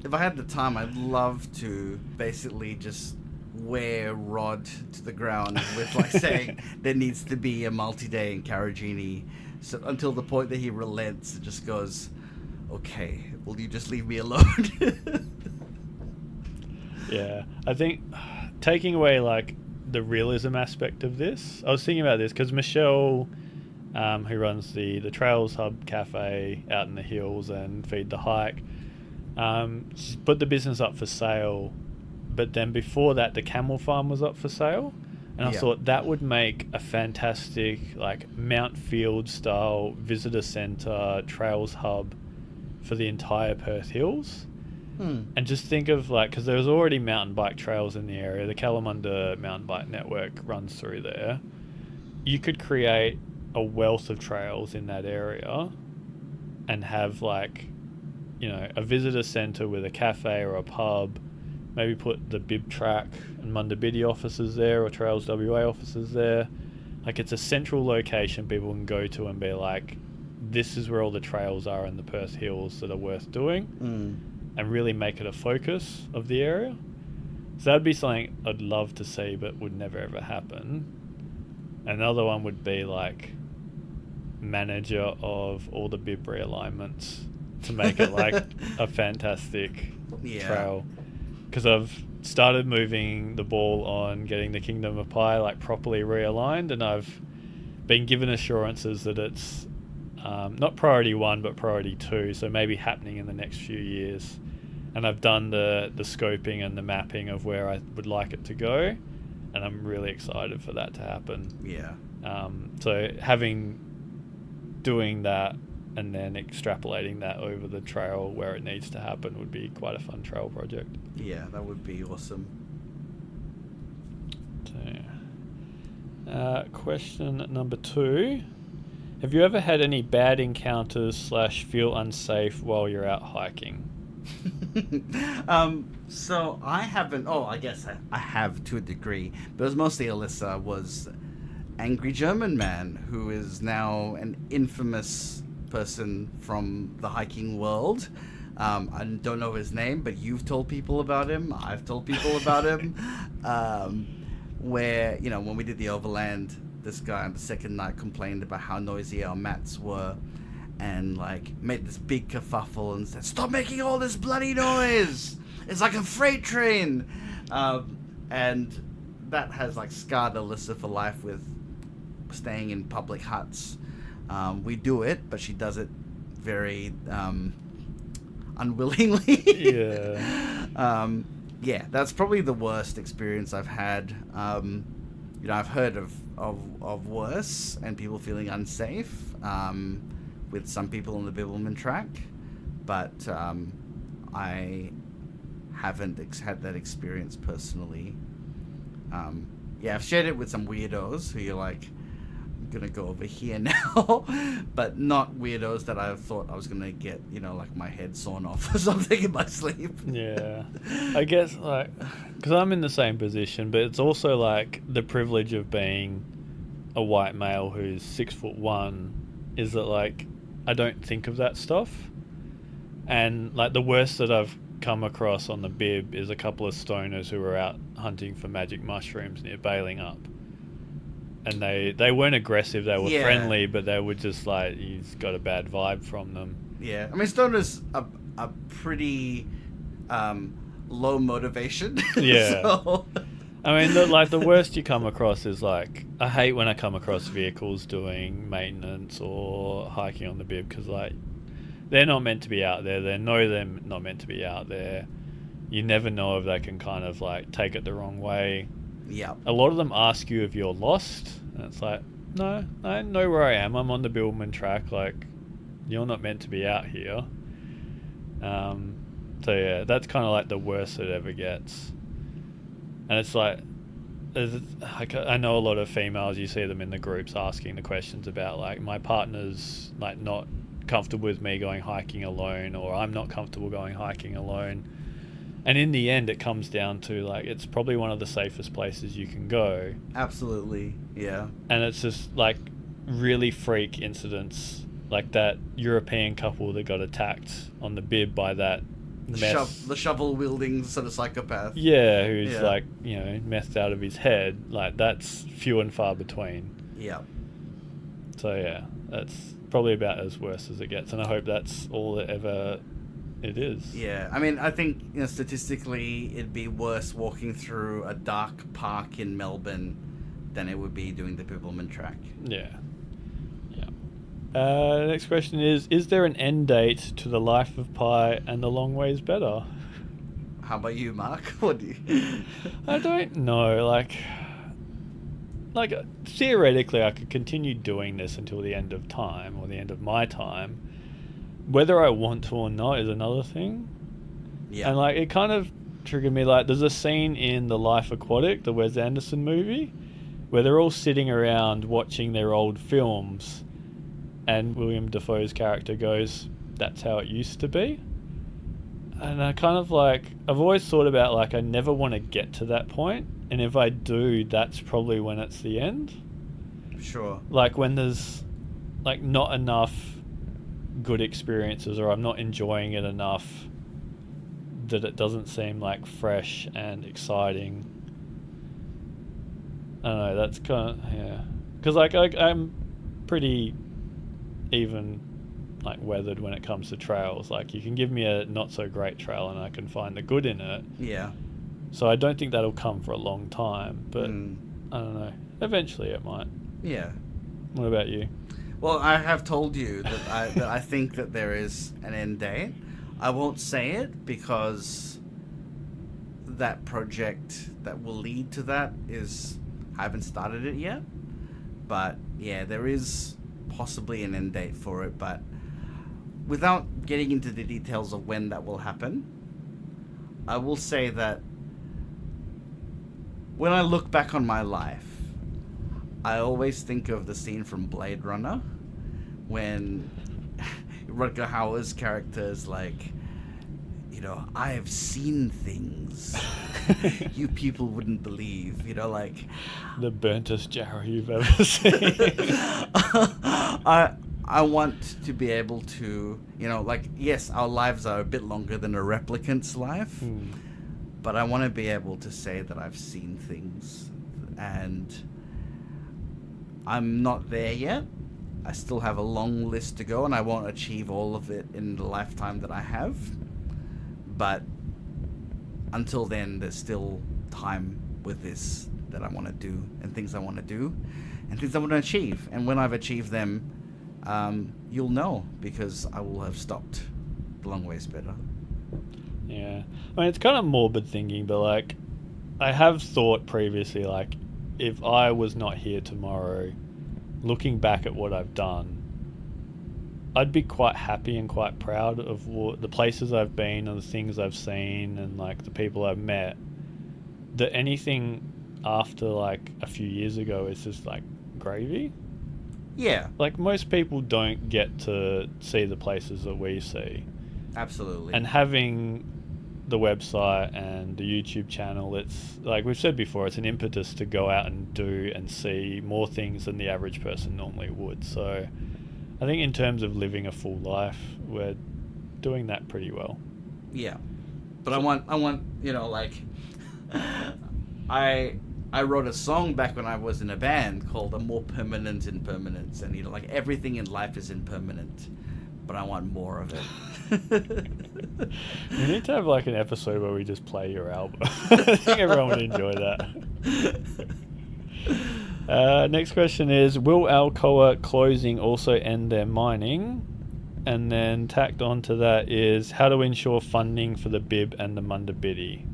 If I had the time, I'd love to basically just wear Rod to the ground with like saying there needs to be a multi-day in Karijini, so until the point that he relents and just goes, okay, will you just leave me alone? Yeah, I think taking away like the realism aspect of this, I was thinking about this because Michelle, who runs the Trails Hub Cafe out in the hills and Feed the Hike, she's put the business up for sale. But then before that, the camel farm was up for sale. And I thought that would make a fantastic, like, Mount Field style visitor centre, trails hub for the entire Perth Hills. And just think of, like, because there's already mountain bike trails in the area. The Kalamunda Mountain Bike Network runs through there. You could create a wealth of trails in that area and have, like, a visitor centre with a cafe or a pub. Maybe put the Bib Track and Mundabiddi offices there, or Trails WA offices there. Like, it's a central location people can go to and be like, this is where all the trails are in the Perth Hills that are worth doing, and really make it a focus of the area. So that'd be something I'd love to see, but would never ever happen. Another one would be like manager of all the Bib realignments to make it like a fantastic trail. Because I've started moving the ball on getting the Kingdom of Pi like properly realigned, and I've been given assurances that it's not priority 1 but priority 2, so maybe happening in the next few years. And I've done the scoping and the mapping of where I would like it to go, and I'm really excited for that to happen. Yeah. So doing that and then extrapolating that over the trail where it needs to happen would be quite a fun trail project. Yeah, that would be awesome. So, question number 2. Have you ever had any bad encounters / feel unsafe while you're out hiking? So I haven't. Oh, I guess I have to a degree, but it was mostly Alyssa was Angry German Man, who is now an infamous person from the hiking world. I don't know his name, but you've told people about him. I've told people about him. Where, when we did the overland, this guy on the second night complained about how noisy our mats were. and like made this big kerfuffle and said, "Stop making all this bloody noise! It's like a freight train," and that has like scarred Alyssa for life with staying in public huts. We do it, but she does it very unwillingly. Yeah, that's probably the worst experience I've had. I've heard of worse and people feeling unsafe with some people on the Bibbulmun track, but I haven't had that experience personally. I've shared it with some weirdos who you're like, I'm gonna go over here now, but not weirdos that I thought I was gonna get, like my head sawn off or something in my sleep. Yeah, I guess like, because I'm in the same position, but it's also like the privilege of being a white male who's 6'1" is that like I don't think of that stuff, and like the worst that I've come across on the Bib is a couple of stoners who were out hunting for magic mushrooms near Bailing Up, and they weren't aggressive, they were friendly, but they were just like, you've got a bad vibe from them. Yeah, I mean, stoners are pretty low motivation. Yeah. So. I mean, the worst you come across is like, I hate when I come across vehicles doing maintenance or hiking on the Bib, because like they're not meant to be out there. They know they're not meant to be out there. You never know if they can kind of like take it the wrong way. Yeah. A lot of them ask you if you're lost, and it's like, no, I know where I am. I'm on the Bibbulmun track. Like, you're not meant to be out here. So yeah, that's kind of like the worst it ever gets. And it's like, I know a lot of females, you see them in the groups asking the questions about like, my partner's like not comfortable with me going hiking alone, or I'm not comfortable going hiking alone. And in the end, it comes down to like, it's probably one of the safest places you can go. Absolutely, yeah. And it's just like really freak incidents, like that European couple that got attacked on the Bib by that the shovel wielding sort of psychopath. Yeah, who's like, methed out of his head. Like, that's few and far between. Yeah. So yeah, that's probably about as worse as it gets, and I hope that's all it is. Yeah, I mean, I think statistically it'd be worse walking through a dark park in Melbourne than it would be doing the Bibbulmun track. Yeah. Next question is there an end date to the life of Pi and the long ways better? How about you, Mark? What do you... I don't know, like theoretically I could continue doing this until the end of time, or the end of my time. Whether I want to or not is another thing. Yeah. And like, it kind of triggered me, like there's a scene in The Life Aquatic, the Wes Anderson movie, where they're all sitting around watching their old films, and William Dafoe's character goes, "That's how it used to be." And I kind of like, I've always thought about like, I never want to get to that point, and if I do, that's probably when it's the end. Sure. Like when there's like not enough good experiences, or I'm not enjoying it enough that it doesn't seem like fresh and exciting. I don't know, that's kind of, yeah. Because like I'm pretty even like weathered when it comes to trails. Like, you can give me a not so great trail and I can find the good in it. Yeah. So I don't think that'll come for a long time, but I don't know. Eventually it might. Yeah. What about you? Well, I have told you that I think that there is an end date. I won't say it because that project that will lead to that I haven't started it yet. But yeah, there is possibly an end date for it, but without getting into the details of when that will happen, I will say that when I look back on my life, I always think of the scene from Blade Runner when Rutger Hauer's character is like, I have seen things you people wouldn't believe, like... The burntest Jarrow you've ever seen. I want to be able to, yes, our lives are a bit longer than a replicant's life, but I want to be able to say that I've seen things, and I'm not there yet, I still have a long list to go, and I won't achieve all of it in the lifetime that I have. But until then, there's still time with this that I want to do, and things I want to do, and things I want to achieve. And when I've achieved them, you'll know, because I will have stopped a long ways better. Yeah. I mean, it's kind of morbid thinking, but like, I have thought previously, like, if I was not here tomorrow, looking back at what I've done, I'd be quite happy and quite proud of the places I've been and the things I've seen and like the people I've met. That anything after like a few years ago is just like gravy. Yeah. Like, most people don't get to see the places that we see. Absolutely. And having the website and the YouTube channel, it's like we've said before, it's an impetus to go out and do and see more things than the average person normally would. So I think in terms of living a full life, we're doing that pretty well. Yeah. But I want like I wrote a song back when I was in a band called "A More Permanent Impermanence," and like everything in life is impermanent, but I want more of it. We need to have like an episode where we just play your album. I think everyone would enjoy that. Next question is, will Alcoa closing also end their mining? And then tacked on to that is, how to ensure funding for the Bib and the Munda Biddi?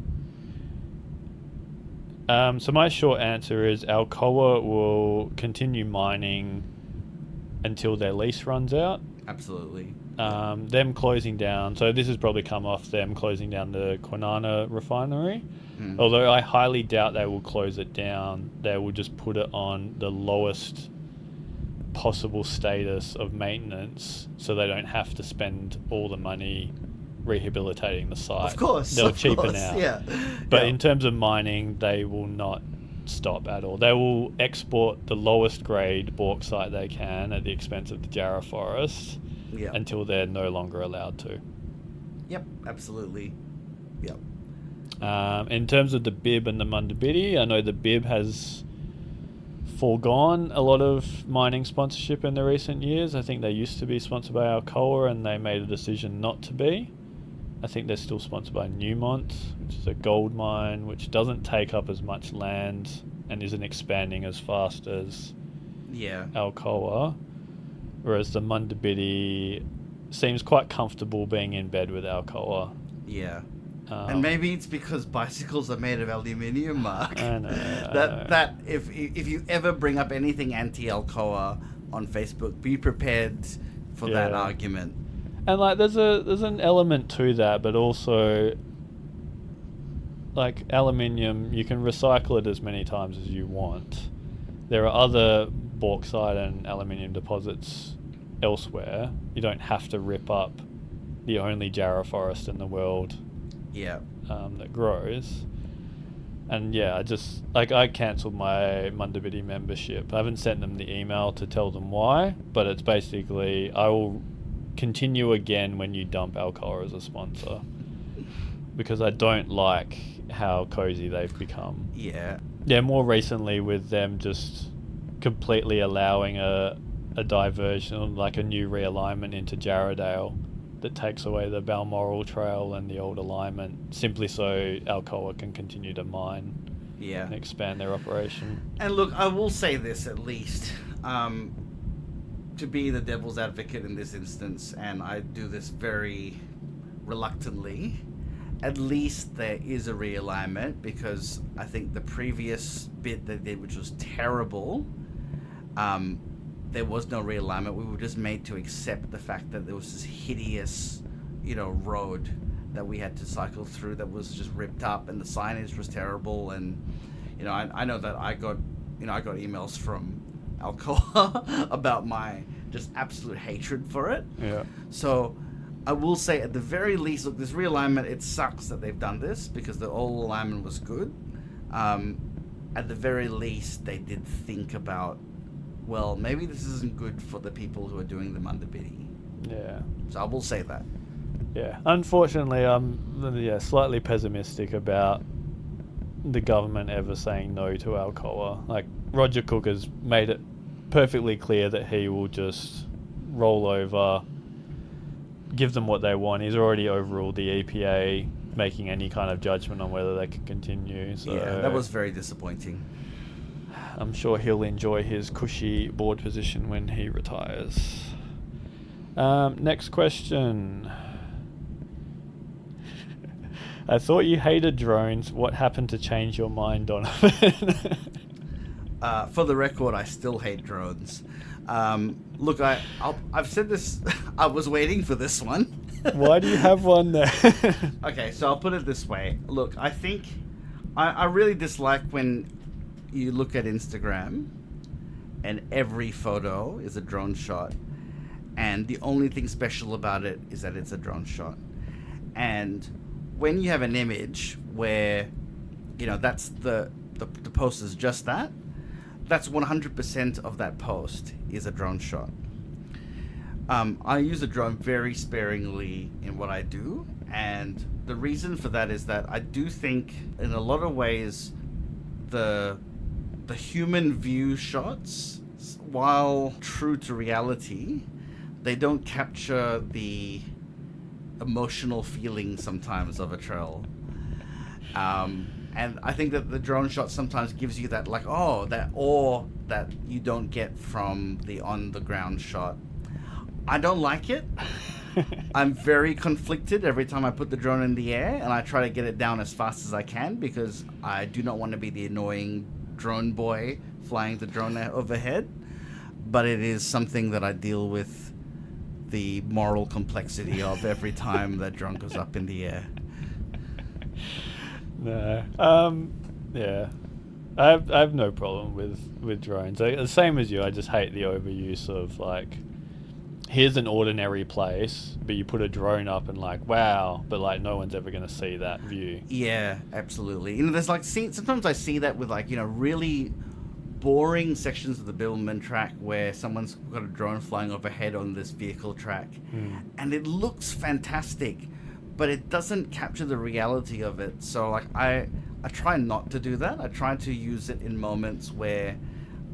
So my short answer is Alcoa will continue mining until their lease runs out. Absolutely. Them closing down, so this has probably come off them closing down the Kwinana refinery. Although I highly doubt they will close it down. They will just put it on the lowest possible status of maintenance, so they don't have to spend all the money rehabilitating the site. Of course. They'll cheapen out. Yeah. But in terms of mining, they will not stop at all. They will export the lowest grade bauxite they can at the expense of the Jarrah forest until they're no longer allowed to. Yep, absolutely. Yep. In terms of the Bib and the Munda Biddi, I know the Bib has foregone a lot of mining sponsorship in the recent years. I think they used to be sponsored by Alcoa and they made a decision not to be. I think they're still sponsored by Newmont, which is a gold mine which doesn't take up as much land and isn't expanding as fast as Alcoa. Whereas the Munda Biddi seems quite comfortable being in bed with Alcoa. Yeah. And maybe it's because bicycles are made of aluminium, Mark. I know. That if you ever bring up anything anti-Alcoa on Facebook, be prepared for that argument. And like, there's an element to that, but also, like, aluminium, you can recycle it as many times as you want. There are other bauxite and aluminium deposits elsewhere. You don't have to rip up the only Jarrah forest in the world that grows. And I cancelled my Munda Biddi membership. I haven't sent them the email to tell them why, but it's basically, I will continue again when you dump Alcoa as a sponsor, because I don't like how cozy they've become. More recently with them just completely allowing a diversion, like a new realignment into Jarrahdale that takes away the Balmoral Trail and the old alignment, simply so Alcoa can continue to mine and expand their operation. And look, I will say this at least, to be the devil's advocate in this instance, and I do this very reluctantly, at least there is a realignment, because I think the previous bit they did, which was terrible, there was no realignment. We were just made to accept the fact that there was this hideous, road that we had to cycle through that was just ripped up, and the signage was terrible. And, I know that I got emails from Alcoa about my just absolute hatred for it. So I will say, at the very least, look, this realignment, it sucks that they've done this, because the old alignment was good. At the very least, they did think about, well, maybe this isn't good for the people who are doing the Munda Biddi. So I will say that. Unfortunately, I'm slightly pessimistic about the government ever saying no to Alcoa. Like, Roger Cook has made it perfectly clear that he will just roll over, give them what they want. He's already overruled the EPA making any kind of judgment on whether they can continue. So yeah, that was very disappointing. I'm sure he'll enjoy his cushy board position when he retires. Next question. I thought you hated drones. What happened to change your mind on it? For the record, I still hate drones. Look, I've said this. I was waiting for this one. Why do you have one there? Okay, so I'll put it this way. Look, I think I really dislike when you look at Instagram and every photo is a drone shot, and the only thing special about it is that it's a drone shot. And when you have an image where, that's the post is just that, that's 100% of that post is a drone shot. I use a drone very sparingly in what I do, and the reason for that is that I do think in a lot of ways the human view shots, while true to reality, they don't capture the emotional feeling sometimes of a trail. And I think that the drone shot sometimes gives you that that awe that you don't get from the on the ground shot. I don't like it. I'm very conflicted every time I put the drone in the air, and I try to get it down as fast as I can because I do not want to be the annoying drone boy flying the drone overhead. But it is something that I deal with the moral complexity of every time that drone goes up in the air. No. Yeah. I have no problem with drones. The same as you, I just hate the overuse of here's an ordinary place, but you put a drone up and wow, but no one's ever going to see that view. Yeah, absolutely. There's sometimes I see that with really boring sections of the Bibbulmun track where someone's got a drone flying overhead on this vehicle track, and it looks fantastic, but it doesn't capture the reality of it. So I try not to do that. I try to use it in moments where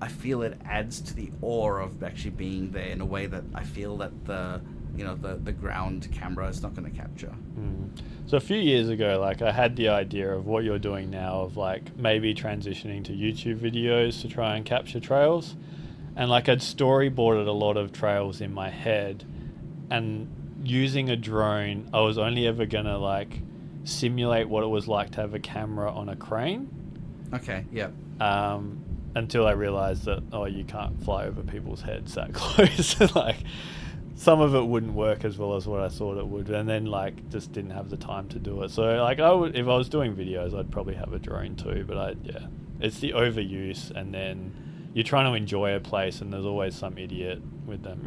I feel it adds to the awe of actually being there in a way that I feel that the ground camera is not going to capture. So a few years ago, I had the idea of what you're doing now of maybe transitioning to YouTube videos to try and capture trails, and I'd storyboarded a lot of trails in my head, and using a drone, I was only ever gonna simulate what it was like to have a camera on a crane. Okay. Yep. Until I realized that you can't fly over people's heads that close. Some of it wouldn't work as well as what I thought it would, and then just didn't have the time to do it. So I would, if I was doing videos, I'd probably have a drone too. But it's the overuse, and then you're trying to enjoy a place, and there's always some idiot with them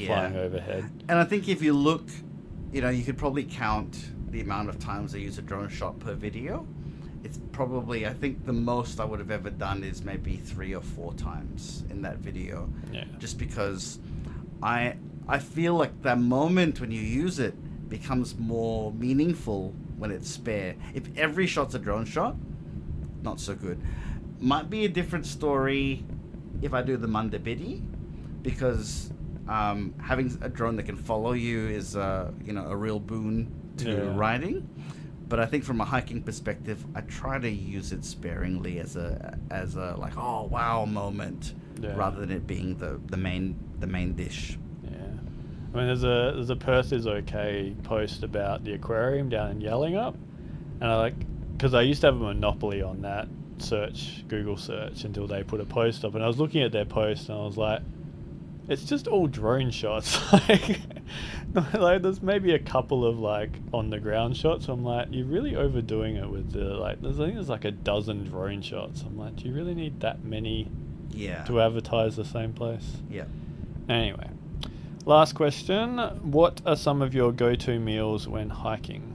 flying overhead. And I think if you look, you could probably count the amount of times I use a drone shot per video. It's probably, I think the most I would have ever done is maybe 3 or 4 times in that video. Yeah. Just because I feel like that moment when you use it becomes more meaningful when it's spare. If every shot's a drone shot, not so good. Might be a different story if I do the Mandabidi, because having a drone that can follow you is a real boon to riding. But I think from a hiking perspective, I try to use it sparingly as a oh wow moment, rather than it being the main dish. Yeah, I mean there's a Perth is okay post about the aquarium down in Yallingup, and because I used to have a monopoly on that Google search until they put a post up, and I was looking at their post and I was like, it's just all drone shots. There's maybe a couple of on the ground shots. I'm you're really overdoing it with the I think there's a dozen drone shots. I'm do you really need that many? Yeah. To advertise the same place? Yeah. Anyway, last question. What are some of your go-to meals when hiking?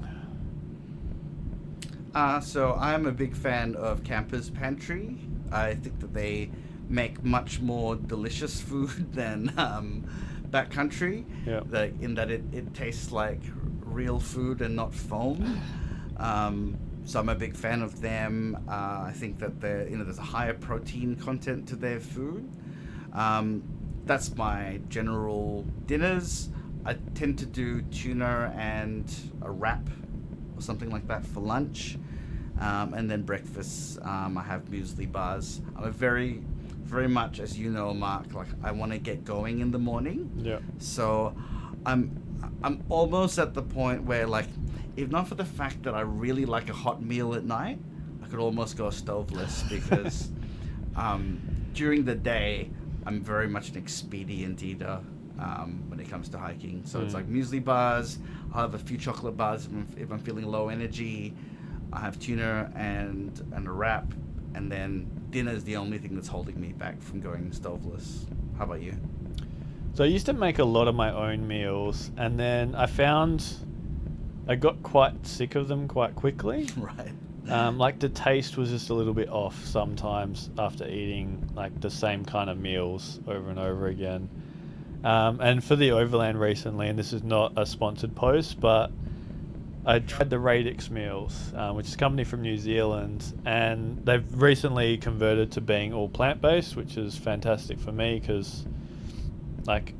So I'm a big fan of Camper's Pantry. I think that they make much more delicious food than Backcountry. Yeah. In that it tastes like real food and not foam. So I'm a big fan of them. I think that there's a higher protein content to their food. That's my general dinners. I tend to do tuna and a wrap or something like that for lunch. And then breakfast, I have muesli bars. I'm a very, very much, as you know, Mark, like I want to get going in the morning. Yeah. So I'm almost at the point where, like, if not for the fact that I really like a hot meal at night, I could almost go stoveless because during the day, I'm very much an expedient eater when it comes to hiking. So it's like muesli bars. I'll have a few chocolate bars if I'm feeling low energy. I have tuna and a wrap, and then dinner is the only thing that's holding me back from going stoveless. How about you? So I used to make a lot of my own meals, and then I found I got quite sick of them quite quickly. Right. Like the taste was just a little bit off sometimes after eating like the same kind of meals over and over again. And for the Overland recently, and this is not a sponsored post, but I tried the Radix meals, which is a company from New Zealand, and they've recently converted to being all plant-based, which is fantastic for me because, like,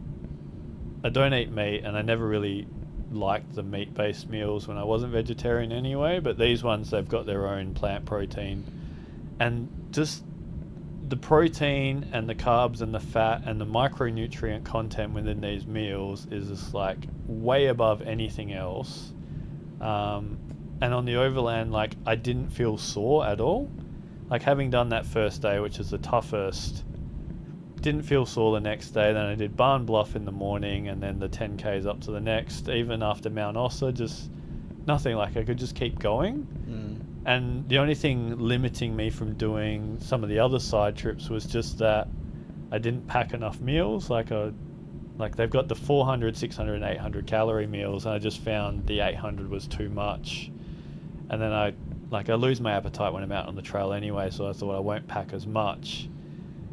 I don't eat meat, and I never really liked the meat-based meals when I wasn't vegetarian anyway, but these ones, they've got their own plant protein, and just the protein and the carbs and the fat and the micronutrient content within these meals is just like way above anything else. And on the Overland, like, I didn't feel sore at all. Like, having done that first day, which is the toughest, didn't feel sore the next day. Then I did Barn Bluff in the morning, and then the 10Ks up to the next. Even after Mount Ossa, just nothing. Like, I could just keep going. And the only thing limiting me from doing some of the other side trips was just that I didn't pack enough meals. Like they've got the 400, 600, and 800 calorie meals, and I just found the 800 was too much. And then I lose my appetite when I'm out on the trail anyway, so I thought I won't pack as much.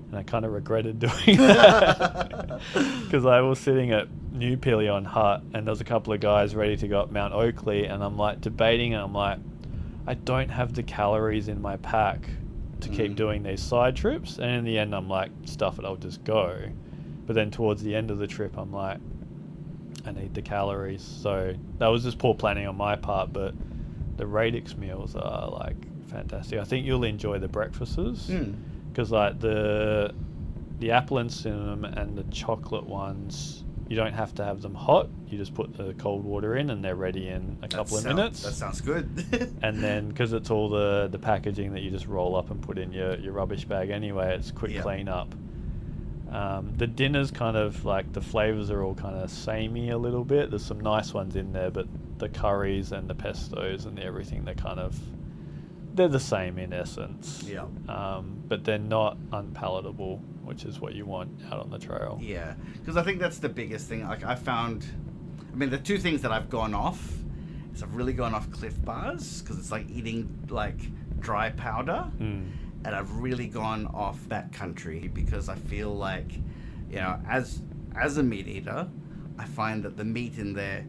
And I kind of regretted doing that because I was sitting at New Pelion Hut, and there's a couple of guys ready to go up Mount Oakley, and I'm like debating, and I'm like, I don't have the calories in my pack to keep doing these side trips. And in the end, I'm like, stuff it, I'll just go. But then towards the end of the trip, I'm like, I need the calories. So that was just poor planning on my part, but the Radix meals are like fantastic. I think you'll enjoy the breakfasts because like the apple and cinnamon and the chocolate ones, you don't have to have them hot. You just put the cold water in and they're ready in a couple of minutes. That sounds good. And then because it's all the packaging that you just roll up and put in your rubbish bag anyway, it's quick clean up. The dinner's kind of like the flavors are all kind of samey a little bit. There's some nice ones in there, but the curries and the pestos and everything, they're the same in essence. Yeah. But they're not unpalatable, which is what you want out on the trail. Yeah, because I think that's the biggest thing. Like the two things that I've gone off is I've really gone off Cliff Bars because it's like eating like dry powder. And I've really gone off backcountry because I feel like, as a meat eater, I find that the meat in there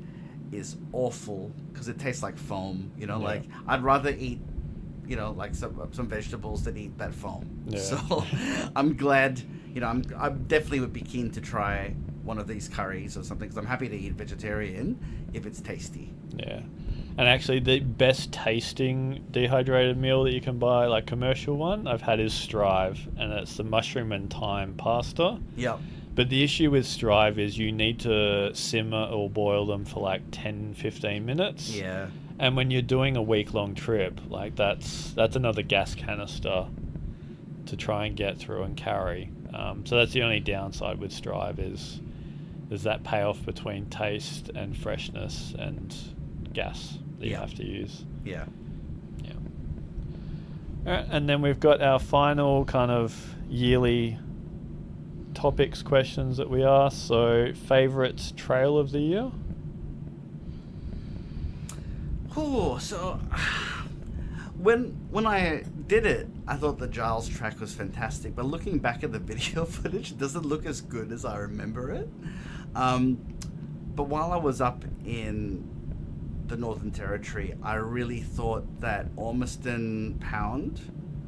is awful because it tastes like foam. Like I'd rather eat, like some vegetables than eat that foam. Yeah. So I'm glad, I definitely would be keen to try one of these curries or something because I'm happy to eat vegetarian if it's tasty. Yeah. And actually, the best tasting dehydrated meal that you can buy, like commercial one, I've had is Strive, and it's the mushroom and thyme pasta. Yep. But the issue with Strive is you need to simmer or boil them for like 10, 15 minutes. Yeah. And when you're doing a week-long trip, like that's another gas canister to try and get through and carry. So that's the only downside with Strive is there's that payoff between taste and freshness and gas that you have to use. Yeah. All right, and then we've got our final kind of yearly topics questions that we ask. So, favorite trail of the year? Oh, so when I did it, I thought the Giles track was fantastic. But looking back at the video footage, it doesn't look as good as I remember it. But while I was up in the Northern Territory, I really thought that Ormiston Pound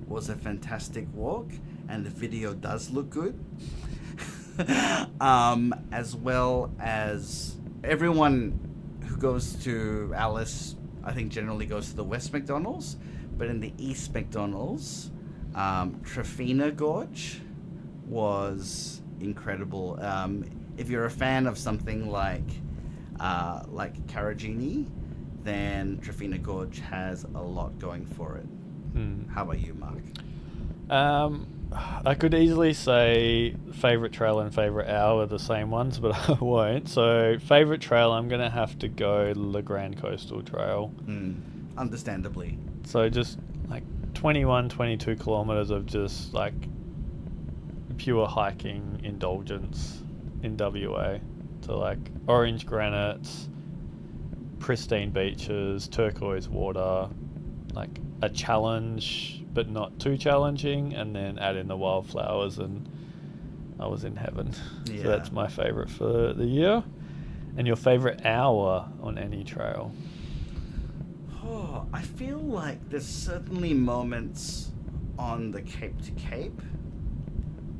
was a fantastic walk, and the video does look good. As well as everyone who goes to Alice, I think generally goes to the West McDonald's, but in the East McDonald's, Trafina Gorge was incredible. If you're a fan of something like Carragini, then Trafina Gorge has a lot going for it. How about you, Mark? I could easily say favourite trail and favourite hour are the same ones, but I won't. So favourite trail, I'm going to have to go Le Grand Coastal Trail. Understandably. So just like 21, 22 kilometres of just like pure hiking indulgence in WA. So like orange granites, pristine beaches, turquoise water, like a challenge but not too challenging, and then add in the wildflowers, and I was in heaven. Yeah. So that's my favourite for the year. And your favourite hour on any trail? Oh, I feel like there's certainly moments on the Cape to Cape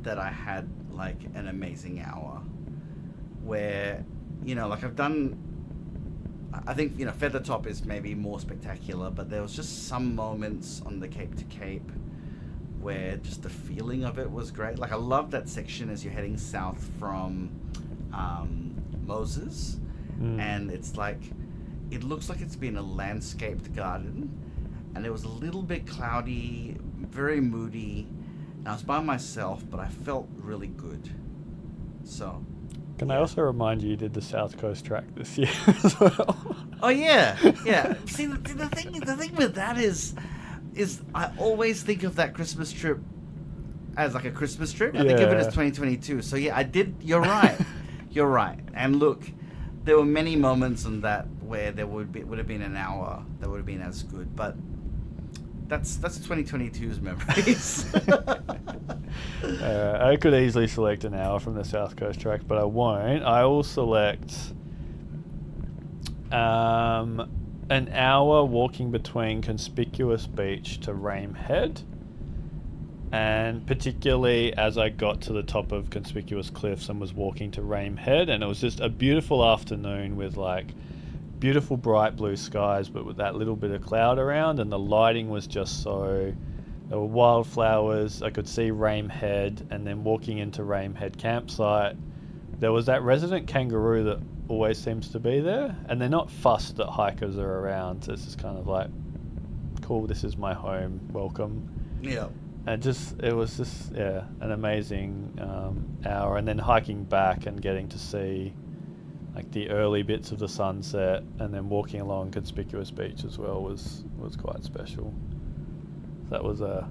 that I had like an amazing hour where, like I've done, I think, Feathertop is maybe more spectacular, but there was just some moments on the Cape to Cape where just the feeling of it was great. Like I love that section as you're heading south from Moses, and it's like, it looks like it's been a landscaped garden, and it was a little bit cloudy, very moody, and I was by myself, but I felt really good. So... Can I also remind you did the South Coast Track this year as well? Oh yeah. See, the thing with that is I always think of that Christmas trip as like a Christmas trip. I think of it as 2022. So yeah, I did. You're right. You're right. And look, there were many moments on that where there would have been an hour that would have been as good, but that's 2022's memories. I could easily select an hour from the South Coast Track, but I won't. I will select an hour walking between Conspicuous Beach to Rame Head, and particularly as I got to the top of Conspicuous Cliffs and was walking to Rame Head, and it was just a beautiful afternoon with like beautiful bright blue skies, but with that little bit of cloud around, and the lighting was just so... There were wildflowers, I could see Rame Head, and then walking into Rame Head campsite, there was that resident kangaroo that always seems to be there, and they're not fussed that hikers are around, so it's just kind of like, cool, this is my home, welcome. Yeah. And it was just, an amazing hour, and then hiking back and getting to see like the early bits of the sunset, and then walking along Conspicuous Beach as well was quite special. That was a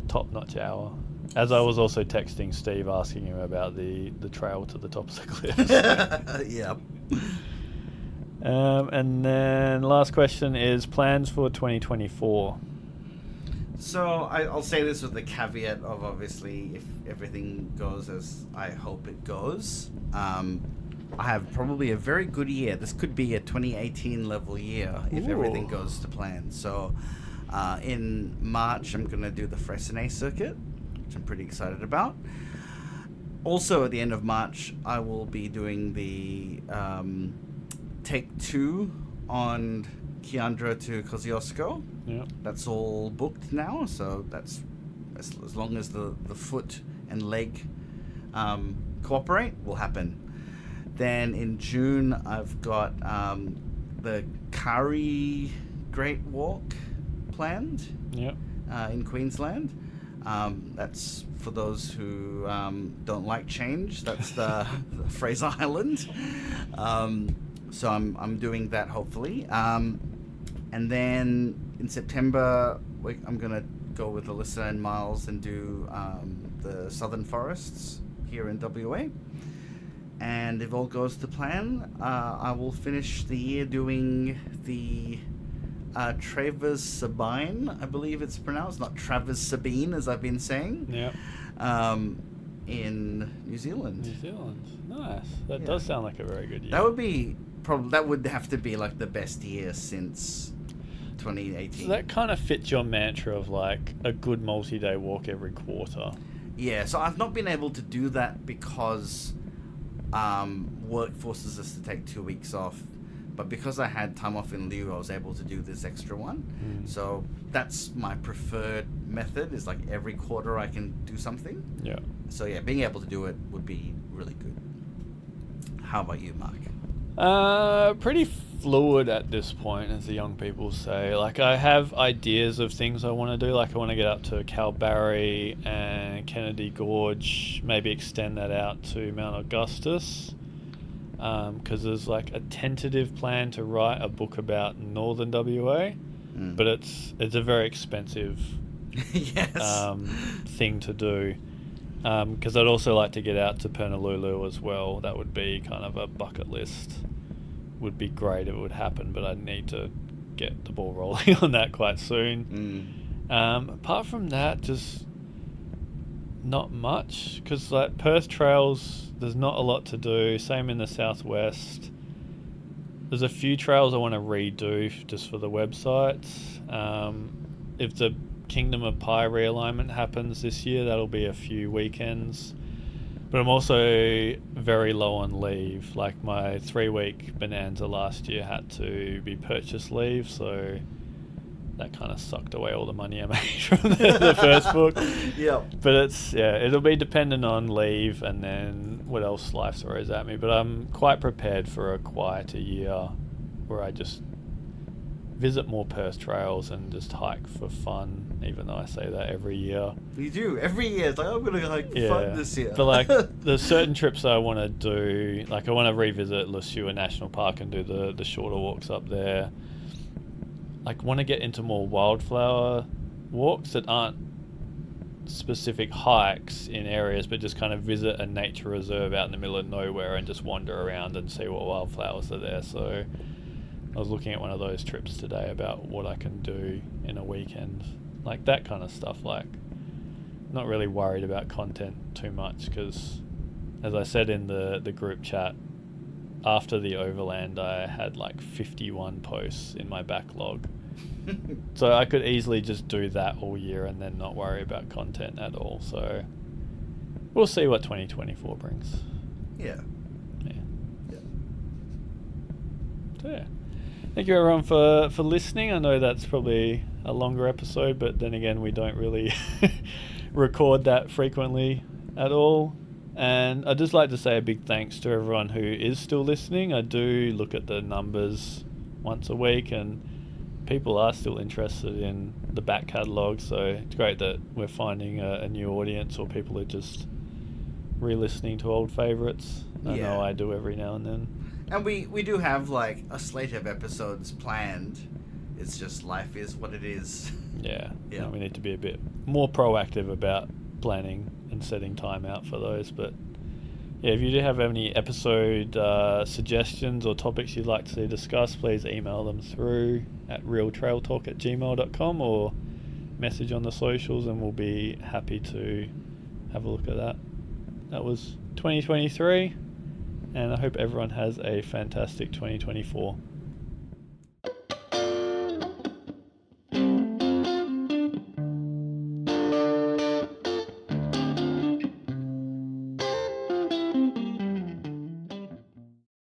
top-notch hour. As I was also texting Steve asking him about the trail to the tops of the cliffs. Yeah. And then last question is plans for 2024. So I'll say this with the caveat of obviously if everything goes as I hope it goes. I have probably a very good year. This could be a 2018 level year if everything goes to plan. So in March, I'm going to do the Freycinet circuit, which I'm pretty excited about. Also, at the end of March, I will be doing the Take 2 on Kiandra to Kosciuszko. Yeah. That's all booked now, so that's as long as the foot and leg cooperate, will happen. Then in June, I've got the Kari Great Walk planned in Queensland. That's for those who don't like change. That's the Fraser Island. So I'm doing that hopefully. And then in September, I'm going to go with Alyssa and Miles and do the Southern Forests here in WA. And if all goes to plan, I will finish the year doing the Travers Sabine, I believe it's pronounced, not Travers Sabine as I've been saying. Yeah. In New Zealand. Nice. That does sound like a very good year. that would have to be like the best year since 2018. So that kind of fits your mantra of like a good multi-day walk every quarter. Yeah, so I've not been able to do that because work forces us to take 2 weeks off. But because I had time off in lieu, I was able to do this extra one. So that's my preferred method, is like every quarter I can do something. Yeah. So yeah, being able to do it would be really good. How about you, Mark? Pretty fluid at this point, as the young people say. Like, I have ideas of things I want to do. Like, I want to get up to Kalbarri and Kennedy Gorge, maybe extend that out to Mount Augustus. Because there's like a tentative plan to write a book about northern WA, but it's a very expensive thing to do. Because I'd also like to get out to Pernalulu as well. That would be kind of a bucket list. Would be great if it would happen, but I'd need to get the ball rolling on that quite soon. Apart from that, just not much, because like Perth trails, there's not a lot to do. Same in the southwest. There's a few trails I want to redo just for the websites. If the Kingdom of Pi realignment happens this year, that'll be a few weekends. But I'm also very low on leave. Like, my 3-week bonanza last year had to be purchase leave, so that kind of sucked away all the money I made from the first book. Yeah. But it'll be dependent on leave and then what else life throws at me. But I'm quite prepared for a quieter year where I just visit more Perth trails and just hike for fun, even though I say that every year. You do. Every year. It's like, I'm going to hike for fun this year. But like, there's certain trips I want to do. Like, I want to revisit Lusua National Park and do the shorter walks up there. Like, want to get into more wildflower walks that aren't specific hikes in areas, but just kind of visit a nature reserve out in the middle of nowhere and just wander around and see what wildflowers are there. So I was looking at one of those trips today about what I can do in a weekend, like that kind of stuff. Like, not really worried about content too much, because as I said in the group chat, after the Overland, I had like 51 posts in my backlog. So I could easily just do that all year and then not worry about content at all. So we'll see what 2024 brings. Yeah. So yeah. Thank you everyone for listening. I know that's probably a longer episode, but then again, we don't really record that frequently at all. And I'd just like to say a big thanks to everyone who is still listening. I do look at the numbers once a week, and people are still interested in the back catalogue, so it's great that we're finding a new audience, or people are just re-listening to old favourites. I know I do every now and then. And we do have like a slate of episodes planned. It's just life is what it is. Yeah. We need to be a bit more proactive about planning and setting time out for those. But yeah, if you do have any episode suggestions or topics you'd like to see discussed, please email them through at realtrailtalk@gmail.com or message on the socials, and we'll be happy to have a look at that. That was 2023, and I hope everyone has a fantastic 2024.